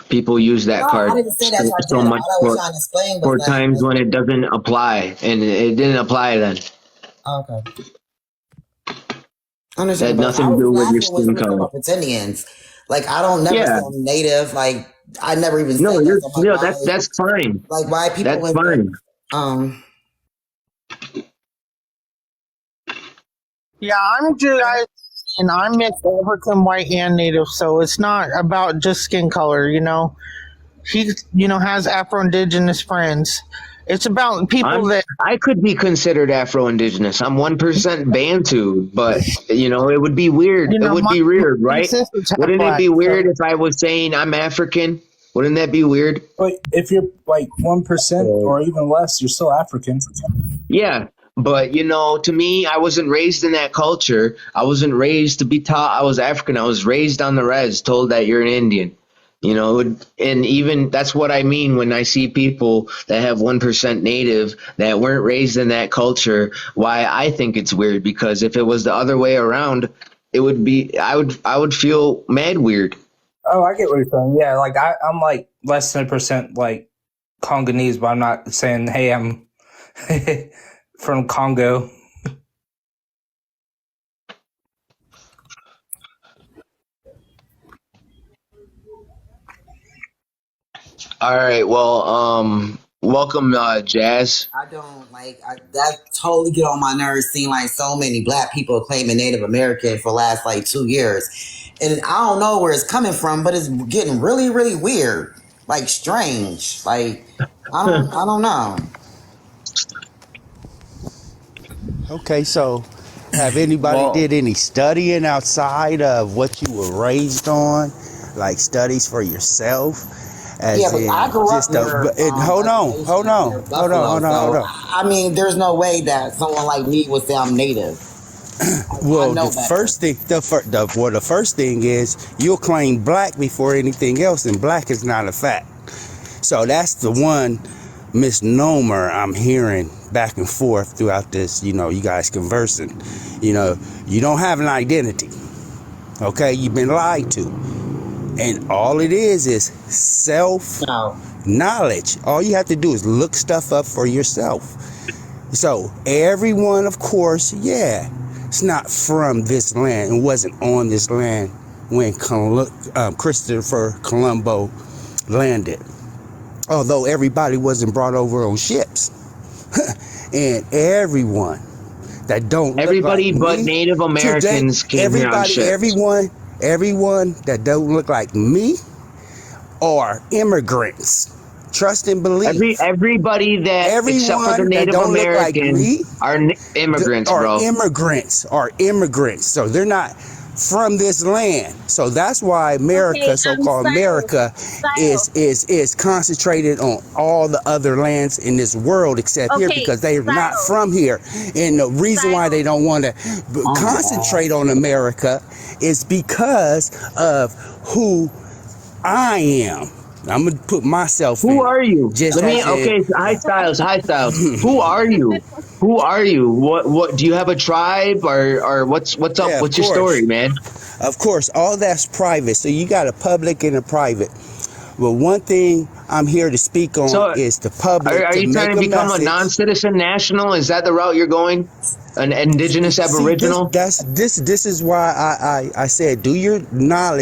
People use that No, I card didn't say that, so Tarjana. much All I was trying to explain was for that. times when it doesn't apply, and it didn't apply then. Okay. It had Understand, but I nothing to was do just with your asking was skin we talking color. about pretendians. Like I don't never say Yeah, I'm native. Like I never even no, said that. So I'm like, that's fine. why people That's in fine. um Yeah, I'm Judah, and I'm mixed African, white, and Native, so it's not about just skin color. He, has Afro-Indigenous friends. It's about people that I could be considered Afro-Indigenous. I'm 1% Bantu, but it would be weird. It would be weird, my right? sisters have Wouldn't it black. be weird So if I was saying I'm African? Wouldn't that be weird? But if you're like 1% or even less, you're still African. Yeah, but to me, I wasn't raised in that culture. I wasn't raised to be taught I was African. I was raised on the res, told that you're an Indian. And even that's what I mean when I see people that have 1% native that weren't raised in that culture. Why I think it's weird, because if it was the other way around, it would be I would feel mad weird. Oh, I get what you're saying. Yeah, like I'm like less than 1% like Congolese, but I'm not saying, hey, I'm from Congo. All right, well, welcome, Jazz. I don't like that totally get on my nerves seeing like so many black people claiming Native American for the last like 2 years. And I don't know where it's coming from, but it's getting really, really weird. Like strange. Like I don't know. Okay, so have anybody Well, did any studying outside of what you were raised on, like studies for yourself? As Yeah, but in I grew up just near hold on, Buffalo, so I mean there's no way that someone like me would say I'm native. I Well, know the better. first thing, the first thing is you'll claim black before anything else, and black is not a fact. So that's the one misnomer I'm hearing back and forth throughout this. You guys conversing. You don't have an identity. Okay, you've been lied to, and all it is self No. knowledge. All you have to do is look stuff up for yourself. So everyone, of course, yeah, it's not from this land and wasn't on this land when Christopher Colombo landed. Although everybody wasn't brought over on ships. And everyone that don't look everybody like but me Native today, Americans came here on ships. everyone that don't look like me are immigrants. Trust and believe. Everybody that, except for the Everyone that Native don't look like Americans, me are immigrants, are bro. immigrants. So they're not from this land. So that's why America, so-called America, is concentrated on all the other lands in this world except here, because they're not from here. And the reason why they don't want to concentrate on America is because of who I am. I'm gonna put myself in. Who are you? Just High Styles. Who are you? Who are you? What do you have a tribe, or what's up? Yeah, What's your story, man? Of course, all that's private. So you got a public and a private. Well, one thing I'm here to speak on So is the public are to you make trying to a become a message. non-citizen national? Is that the route you're going? An indigenous aboriginal? This is why I said do your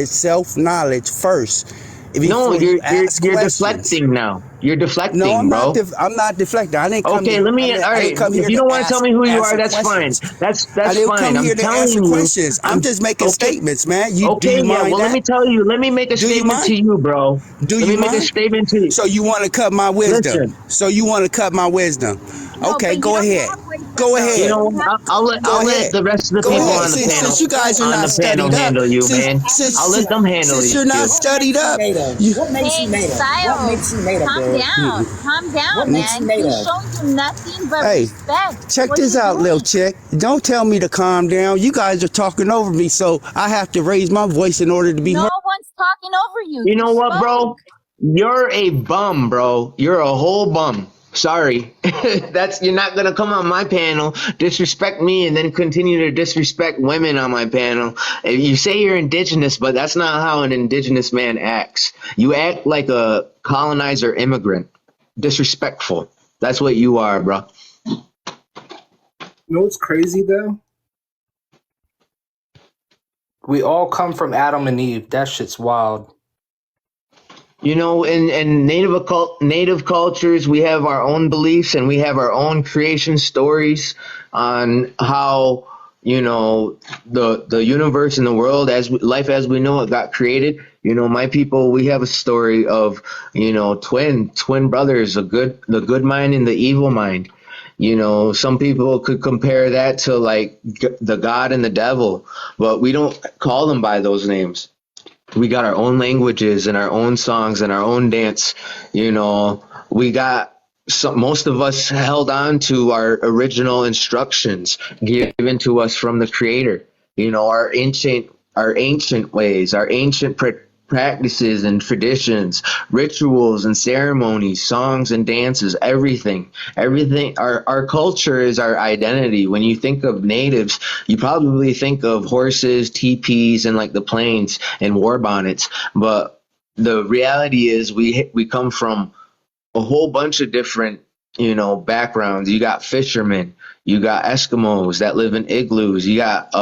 self knowledge first. No, before you ask you're questions. deflecting now. You're No, deflecting, bro. I'm not deflecting. I didn't come Okay, to. let me. All I right, didn't come if here you to don't want to tell me who you are, answer that's fine. questions. I That's didn't come fine. I'm here to answer telling you. questions. I'm I'm just making okay. statements, man. Do Okay, you yeah. mind Well, let that? me tell you. Let me make a Do you statement to mind? you, bro. Do Let you me make a mind? statement to you. So you want to cut my wisdom? Listen. So you want to cut my wisdom? No, Okay, but you go don't ahead. have wisdom Go though. You ahead. You know, don't have wisdom. Go I'll let ahead. the rest of the Go people ahead. on the Since panel you guys are not studied up, handle you, since man. I'll since let them handle since you're not you. What studied makes you up, native? you What makes you Hey, native? What makes you Styles, native, calm dude? down. Calm What down, makes you man. He's native? showing you nothing but hey, respect. check What are this you out, little doing? chick. Don't tell me to calm down. You guys are talking over me, so I have to raise my voice in order to be No heard. one's talking over you. You You know what, bro? spoke. You're a bum, bro. You're a whole bum. Sorry. That's you're not gonna come on my panel, disrespect me, and then continue to disrespect women on my panel. You say you're indigenous, but that's not how an indigenous man acts. You act like a colonizer immigrant. Disrespectful. That's what you are, bro. You know what's crazy though? We all come from Adam and Eve. That shit's wild. You know, in native cultures, we have our own beliefs and we have our own creation stories on how the universe and the world life as we know it got created. You know, my people, we have a story of twin brothers, the good mind and the evil mind. You know, some people could compare that to like the God and the devil, but we don't call them by those names. We got our own languages and our own songs and our own dance. You know, we got most of us held on to our original instructions given to us from the creator. You know, our ancient ways, our ancient practices and traditions, rituals and ceremonies, songs and dances, everything. Our culture is our identity. When you think of natives, you probably think of horses, teepees, and like the plains and war bonnets. But the reality is we come from a whole bunch of different backgrounds. You got fishermen, you got Eskimos that live in igloos, you got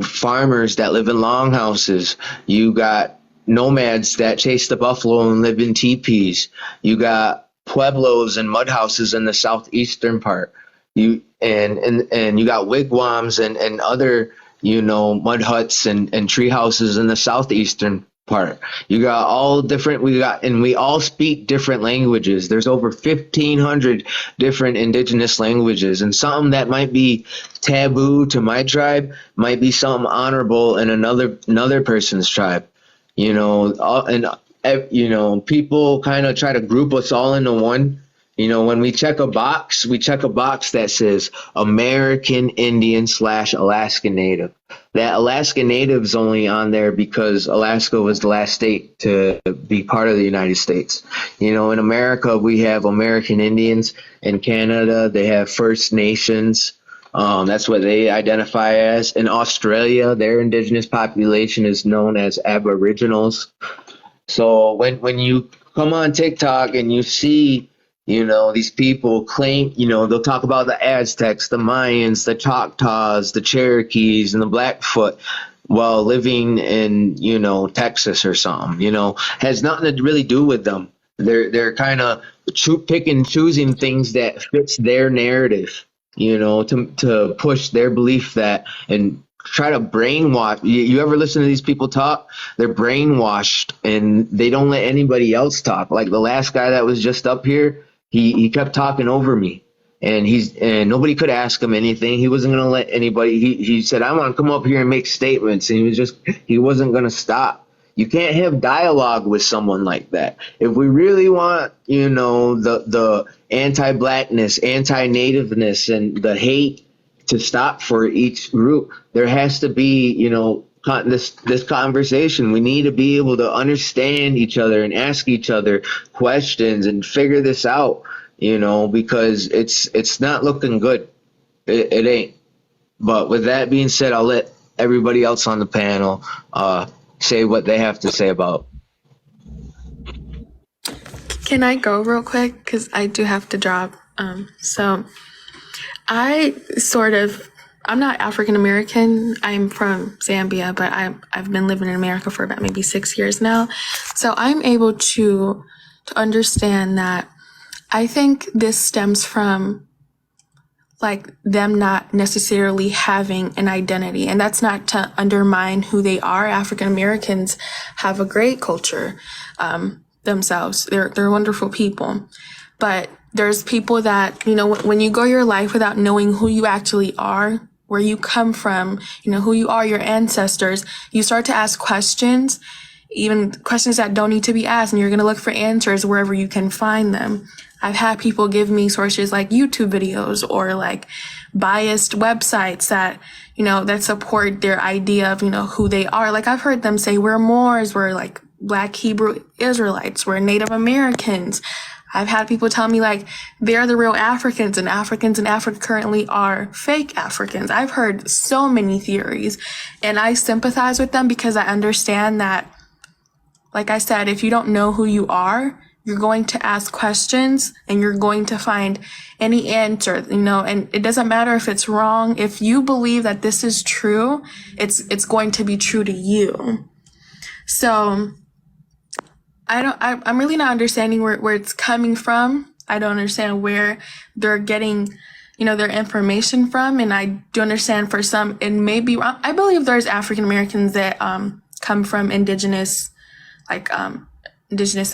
farmers that live in longhouses, you got nomads that chase the buffalo and live in teepees, you got pueblos and mud houses in the southeastern part, and you got wigwams and other mud huts and tree houses in the southeastern part. You got all different. We all speak different languages. There's over 1,500 different indigenous languages, and something that might be taboo to my tribe might be something honorable in another person's tribe. People kind of try to group us all into one. When we check a box that says American Indian / Alaskan Native. That Alaska Native's only on there because Alaska was the last state to be part of the United States. In America, we have American Indians. In Canada, they have First Nations. That's what they identify as. In Australia, their indigenous population is known as Aboriginals. So when you come on TikTok and you see, these people claim, they'll talk about the Aztecs, the Mayans, the Choctaws, the Cherokees, and the Blackfoot while living in, Texas or something, has nothing to really do with them. They're kind of picking, choosing things that fits their narrative, to push their belief that and try to brainwash. You ever listen to these people talk? They're brainwashed and they don't let anybody else talk. Like the last guy that was just up here, he kept talking over me, and nobody could ask him anything. He wasn't going to let anybody. He said, I want to come up here and make statements, and he wasn't going to stop. You can't have dialogue with someone like that. If we really want, the anti-blackness, anti-nativeness, and the hate to stop for each group, there has to be, this conversation. We need to be able to understand each other and ask each other questions and figure this out, because it's not looking good. It ain't. But with that being said, I'll let everybody else on the panel say what they have to say about. Can I go real quick? Because I do have to drop. So I sort of I'm not African American. I'm from Zambia, but I've been living in America for about maybe 6 years now. So I'm able to understand that. I think this stems from like them not necessarily having an identity, and that's not to undermine who they are. African Americans have a great culture themselves. They're wonderful people, but there's people that, you know, when you go your life without knowing who you actually are, where you come from, you know, who you are, your ancestors, you start to ask questions, even questions that don't need to be asked, and you're going to look for answers wherever you can find them. I've had people give me sources like YouTube videos or like biased websites that, you know, that support their idea of, you know, who they are. Like I've heard them say we're Moors, we're like Black Hebrew Israelites, we're Native Americans. I've had people tell me like they're the real Africans in Africa currently are fake Africans. I've heard so many theories, and I sympathize with them because I understand that, like I said, if you don't know who you are, you're going to ask questions and you're going to find any answer, you know, and it doesn't matter if it's wrong. If you believe that this is true, it's going to be true to you. So I'm really not understanding where it's coming from. I don't understand where they're getting, you know, their information from. And I do understand for some, it may be wrong. I believe there's African Americans that come from indigenous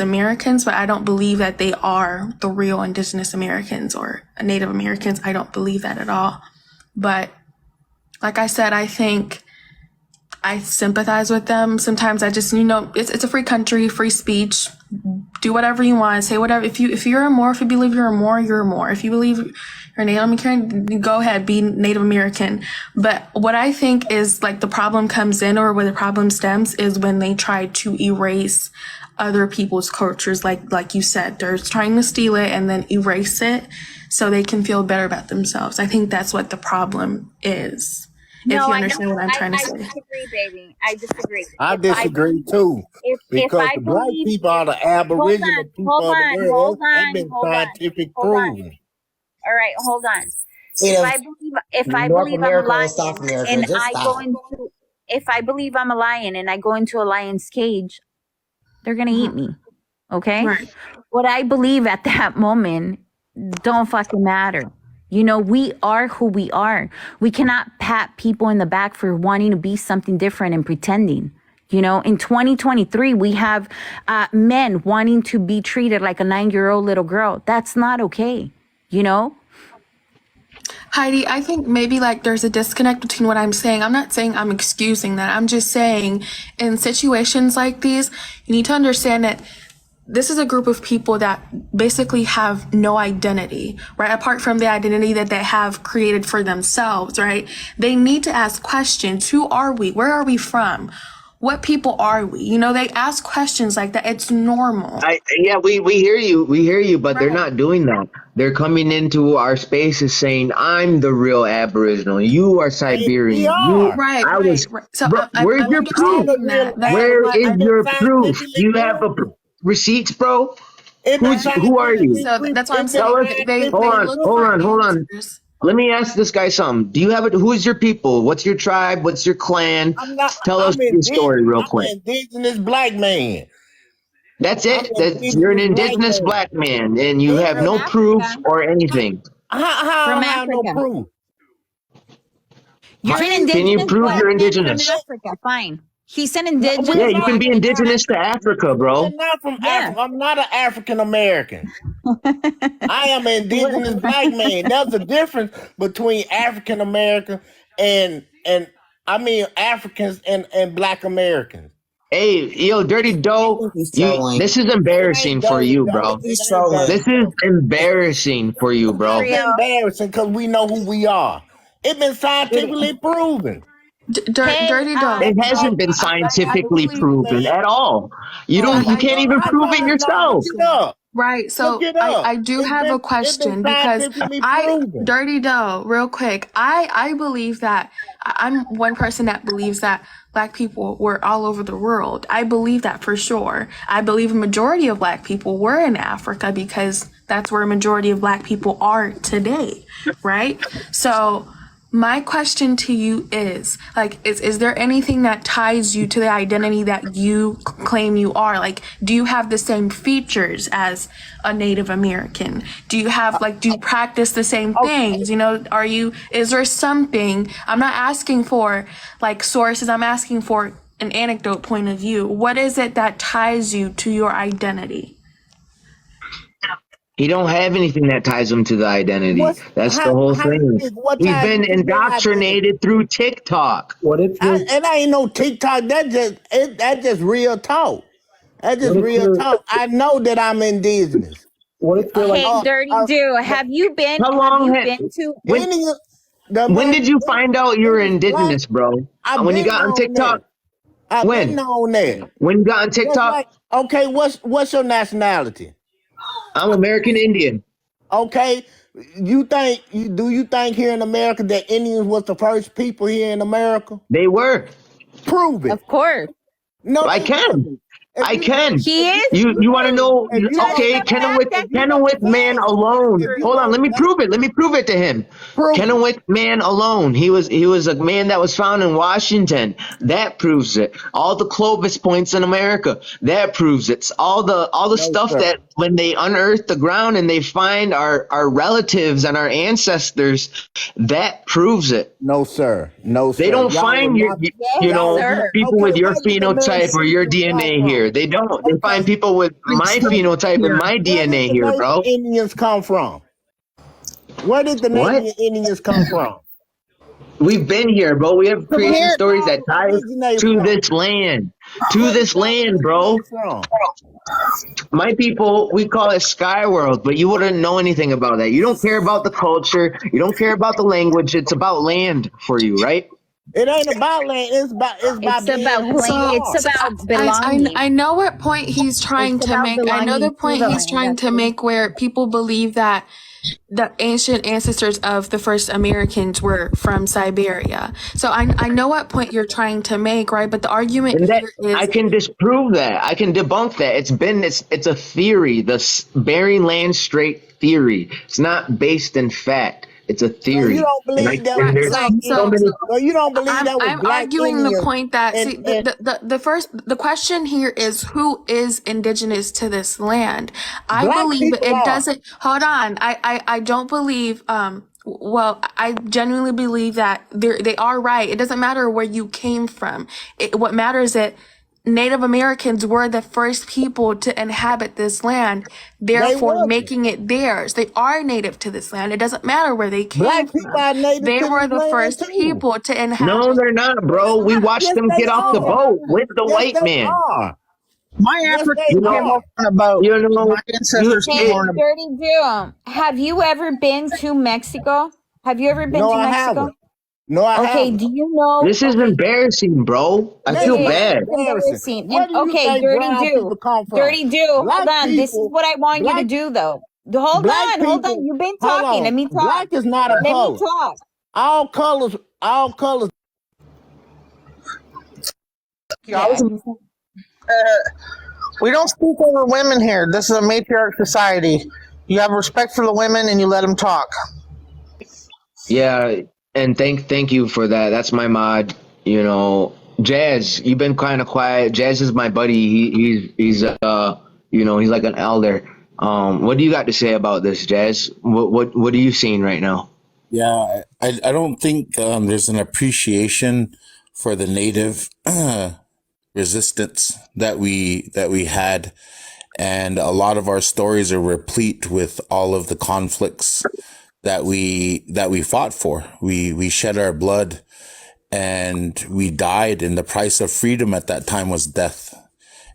Americans, but I don't believe that they are the real indigenous Americans or Native Americans. I don't believe that at all. But like I said, I think I sympathize with them. Sometimes I just, you know, it's a free country, free speech. Do whatever you want, say whatever. If you're a Moor, if you believe you're a Moor, you're a Moor. If you believe you're Native American, go ahead, be Native American. But what I think is like the problem comes in, or where the problem stems, is when they try to erase other people's cultures. Like you said, they're trying to steal it and then erase it so they can feel better about themselves. I think that's what the problem is. No, if you understand what I'm trying to say. I disagree, baby. I disagree. I disagree too. Because the black people are the aboriginal people of the world. That's been scientific proven. All right, hold on. Yeah, If I North believe America I'm a or South lion America, and just I stop. go into, if I believe I'm a lion and I go into a lion's cage, they're gonna eat me. Okay? Right. What I believe at that moment don't fucking matter. You know, we are who we are. We cannot pat people in the back for wanting to be something different and pretending. You know, in 2023, we have men wanting to be treated like a 9-year-old little girl. That's not okay. You know? Heidi, I think maybe like there's a disconnect between what I'm saying. I'm not saying I'm excusing that. I'm just saying in situations like these, you need to understand that this is a group of people that basically have no identity, right? Apart from the identity that they have created for themselves, right? They need to ask questions. Who are we? Where are we from? What people are we? You know, they ask questions like that. It's normal. We hear you, but they're Right. not doing that. They're coming into our spaces saying, "I'm the real Aboriginal. You are Siberian. We are. Right. So Bro, where's I'm your proof? understanding that. Where But is I've been your proof? scientifically You have proven. receipts, bro? It been Who are you? so scientifically that's what I'm It's been saying. Tell us. They scientifically look Hold for on. answers. Let me ask this guy something. Do you have who is your people? What's your tribe? What's your clan? Tell us your story real I'm quick. an indigenous black man. That's I'm it. an You're an indigenous indigenous black man, and you have From no proof Africa. or anything. How From I have no Africa. proof? You're an Can you indigenous prove black you're man from indigenous? Africa. Fine. He's an No, indigenous Yeah, we're you can black not. be man from indigenous to Africa. Africa, bro. We're not from Yeah. Africa. I'm not an African American. I am an indigenous black man. There's a difference between African American and Africans and black Americans. Hey, yo, Dirty Doe, He's trolling. this is It embarrassing ain't for dirty, you, though. bro. It He's ain't trolling. dirty. This is embarrassing for you, bro. It's embarrassing because we know who we are. It's been scientifically proven. Dirty Dog. It hasn't been I scientifically believe. proven at all. I You can't even do prove have it a yourself. Look it question. up. Right. So Look it up. I do have a It's been question because scientifically proven. Dirty Doe, real quick. I believe that I'm one person that believes that Black people were all over the world. I believe that for sure. I believe a majority of Black people were in Africa because that's where a majority of Black people are today. Right. So My question to you is, like, is there anything that ties you to the identity that you claim you are? Like, do you have the same features as a Native American? Do you have, like, do you practice the same things? You know, is there something, I'm not asking for, like, sources, I'm asking for an anecdote point of view. What is it that ties you to your identity? He don't have anything that ties him to the identity. That's the whole how thing. what He's ties been you to your identity? indoctrinated through TikTok. What if you're It ain't no TikTok. That just real talk. That's what just if real you're talk. I know that I'm indigenous. what if you're like Hey, Dirty Do, have you been? How Have long you had been to? when Indian, the when man, did you find out you were black. indigenous, bro? I've When you been got on on that. TikTok? I've been When? on that. When you got on Just TikTok? like, okay, what's your nationality? I'm American Indian. Okay, do you think here in America that Indians was the first people here in America? They were. Prove it. Of course, No, I they can. wasn't. If I you can. he is. You want to know? if you don't Just Okay, the fact that he Kennewick man exists alone. if you Hold on, let don't me prove it. Let me prove it to him. prove it. Kennewick man alone. He was a man that was found in Washington. That proves it. All the Clovis points in America. That proves it. All the No, stuff sir. that when they unearth the ground and they find our relatives and our ancestors, that proves it. No, sir. No, They sir. don't Y'all will find not. you yes, Y'all know, will not. sir. people Okay, with your where did the phenotype or nation your Indians come DNA from? here. They don't. They find Okay, people with my Speak phenotype and here. my where did DNA the here, nation bro. Indians come from? Where did the What? nation Indians come from? We've been here, bro. We have So creation where did stories that y'all tie us originate to from? this land. To Where did this y'all land, bro. originate from? My people, we call it Sky World, but you wouldn't know anything about that. You don't care about the culture. You don't care about the language. It's about land for you, right? It ain't about land. It's It's about being about who plain. you So, It's are. so about I belonging. know what point he's It's trying to about make. I know the belonging to point the he's land. trying That's to it. make where people believe that the ancient ancestors of the first Americans were from Siberia. So I know what point you're trying to make, right? But the argument And that here I is can disprove that. I can debunk that. It's a theory. The Bering Land Strait theory. It's not based in fact. It's a So you theory. don't believe that And was right. there's black so So many. So you don't believe that was I'm black arguing the Indians point that, and see, the question here is who is indigenous to this land. I black believe people it are. doesn't, hold on. I don't believe, well, I genuinely believe that they are right. It doesn't matter where you came from. What matters is that Native Americans were the first people to inhabit this land, They therefore wasn't. making it theirs. They are native to this land. It doesn't matter where they Black came people from. are native They to were this the land first too. people to No, inhabit they're not, this bro. We land. watched Yes, them they get off the are. boat with the Yes, white they man. are. My Yes, they You Africans came know, are. over on a boat. you My know, you. ancestors came Hey, It, over on a boat. Dirty Do, have you ever been to Mexico? Have you ever been No, to I Mexico? haven't. No, I Okay, haven't. do you know? this is Okay, embarrassing, bro. I This feel it is is bad. embarrassing. embarrassing. Where And do you okay, think Dirty brown Do, people come from? Dirty Do, hold Black on. This is people, what I want you to black do, though. black Hold on. people. You've been Hold talking. Let on. me talk. Black is not a Let me color. talk. All colors. I was, Yeah, we don't speak over women here. This is a matriarch society. You have respect for the women and you let them talk. Yeah, and thank you for that. That's my mod. You know, Jazz, you've been kind of quiet. Jazz is my buddy. He's like an elder. What do you got to say about this, Jazz? What are you seeing right now? Yeah, I don't think there's an appreciation for the native resistance that we had, and a lot of our stories are replete with all of the conflicts that we fought for. We shed our blood and we died, and the price of freedom at that time was death.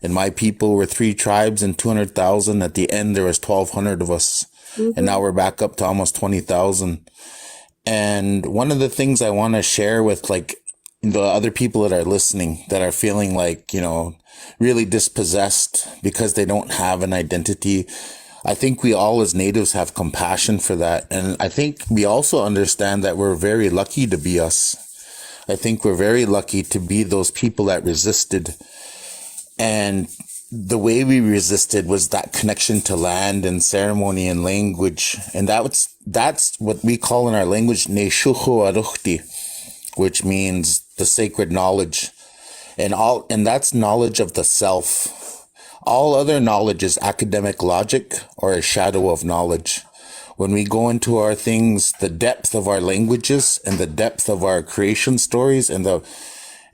And my people were 3 tribes and 200,000. At the end, there was 1,200 of us, and now we're back up to almost 20,000. And one of the things I want to share with like the other people that are listening that are feeling like, really dispossessed because they don't have an identity. I think we all as natives have compassion for that. And I think we also understand that we're very lucky to be us. I think we're very lucky to be those people that resisted. And the way we resisted was that connection to land and ceremony and language. And that's what we call in our language, Neshuchu Aruchti, which means the sacred knowledge. And that's knowledge of the self. All other knowledge is academic logic or a shadow of knowledge. When we go into our things, the depth of our languages and the depth of our creation stories and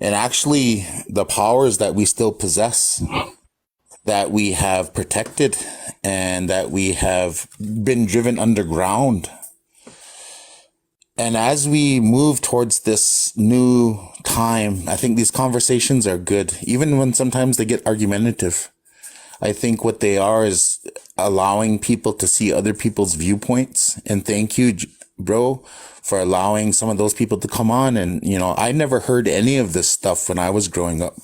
actually the powers that we still possess, that we have protected and that we have been driven underground. And as we move towards this new time, I think these conversations are good, even when sometimes they get argumentative. I think what they are is allowing people to see other people's viewpoints. And thank you, bro, for allowing some of those people to come on. And, I never heard any of this stuff when I was growing up.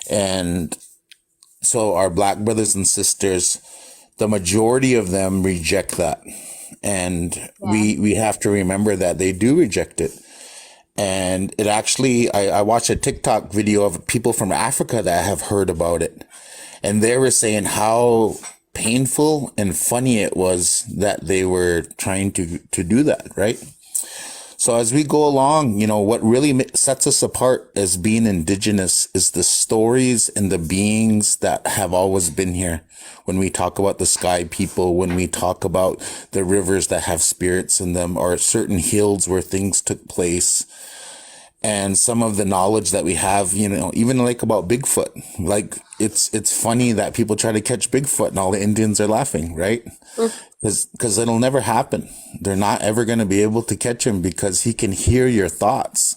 And so our Black brothers and sisters, the majority of them reject that. And we have to remember that they do reject it. And it actually, I watched a TikTok video of people from Africa that have heard about it. And they were saying how painful and funny it was that they were trying to do that, right? So as we go along, what really sets us apart as being indigenous is the stories and the beings that have always been here. When we talk about the sky people, when we talk about the rivers that have spirits in them, or certain hills where things took place, and some of the knowledge that we have, even like about Bigfoot. Like it's funny that people try to catch Bigfoot and all the Indians are laughing, right? Because it'll never happen. They're not ever going to be able to catch him because he can hear your thoughts.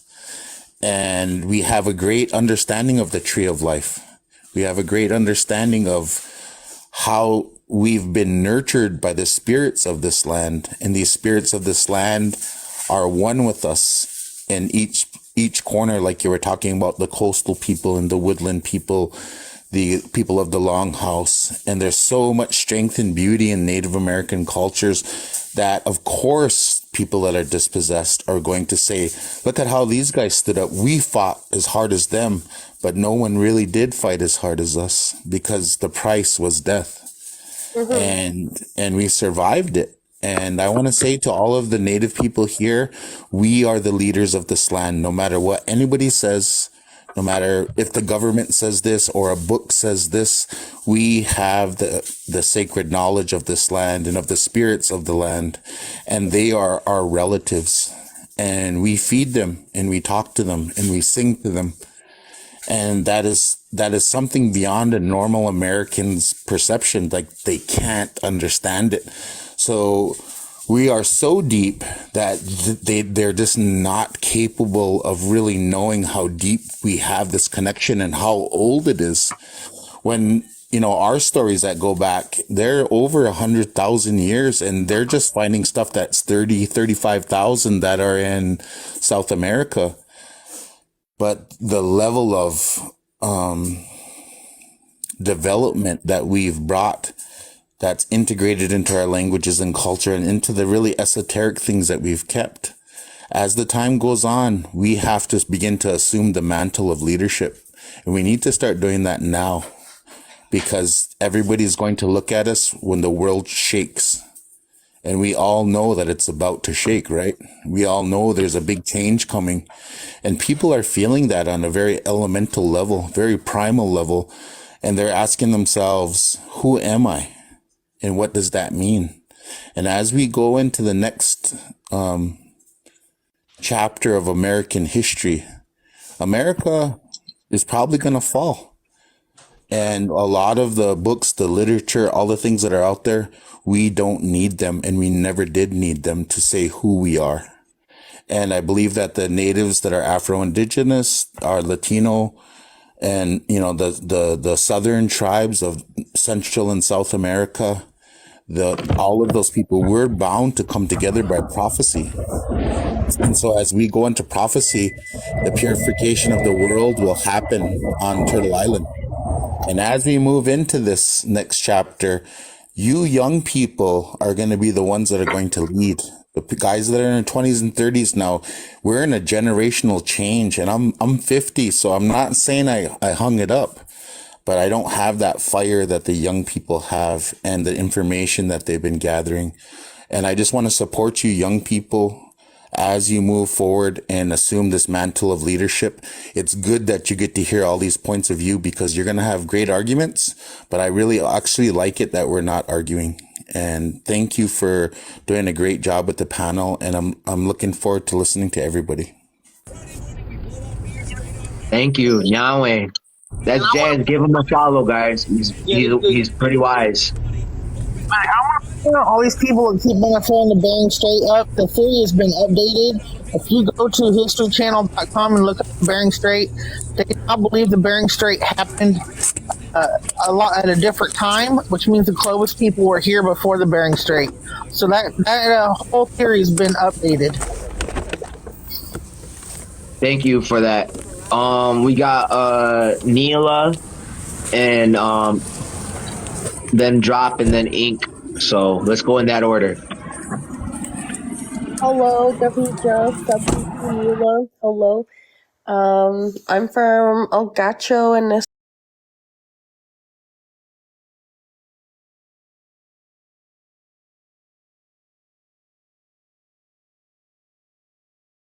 And we have a great understanding of the tree of life. We have a great understanding of how we've been nurtured by the spirits of this land. And these spirits of this land are one with us in each corner, like you were talking about the coastal people and the woodland people, the people of the longhouse. And there's so much strength and beauty in Native American cultures that, of course, people that are dispossessed are going to say, look at how these guys stood up. We fought as hard as them, but no one really did fight as hard as us because the price was death. And we survived it. And I want to say to all of the Native people here, we are the leaders of this land. No matter what anybody says, no matter if the government says this or a book says this, we have the sacred knowledge of this land and of the spirits of the land. And they are our relatives. And we feed them and we talk to them and we sing to them. And that is something beyond a normal American's perception. Like they can't understand it. So we are so deep that they're just not capable of really knowing how deep we have this connection and how old it is. When, our stories that go back, they're over 100,000 years and they're just finding stuff that's 35,000 that are in South America. But the level of development that we've brought that's integrated into our languages and culture and into the really esoteric things that we've kept. As the time goes on, we have to begin to assume the mantle of leadership. And we need to start doing that now because everybody's going to look at us when the world shakes. And we all know that it's about to shake, right? We all know there's a big change coming. And people are feeling that on a very elemental level, very primal level. And they're asking themselves, who am I? And what does that mean? And as we go into the next chapter of American history, America is probably going to fall. And a lot of the books, the literature, all the things that are out there, we don't need them. And we never did need them to say who we are. And I believe that the natives that are Afro-Indigenous, are Latino, and, the southern tribes of Central and South America, all of those people were bound to come together by prophecy. And so as we go into prophecy, the purification of the world will happen on Turtle Island. And as we move into this next chapter, you young people are going to be the ones that are going to lead. The guys that are in their 20s and 30s now, we're in a generational change. And I'm 50, so I'm not saying I hung it up. but I don't have that fire that the young people have and the information that they've been gathering. And I just want to support you young people as you move forward and assume this mantle of leadership. It's good that you get to hear all these points of view because you're going to have great arguments, but I really actually like it that we're not arguing. And thank you for doing a great job with the panel, and I'm looking forward to listening to everybody. Thank you, Yahweh. That's Jazz. Give him a follow, guys. He's pretty wise. All these people that keep throwing the Bering Strait up, the theory has been updated. If you go to historychannel.com and look up the Bering Strait, they now believe the Bering Strait happened a lot at a different time, which means the Clovis people were here before the Bering Strait. So that whole theory has been updated. Thank you for that. We got Neela and then Drop and then Ink. So let's go in that order. Hello, WJ, Neela. Hello. I'm from El Gacho, and this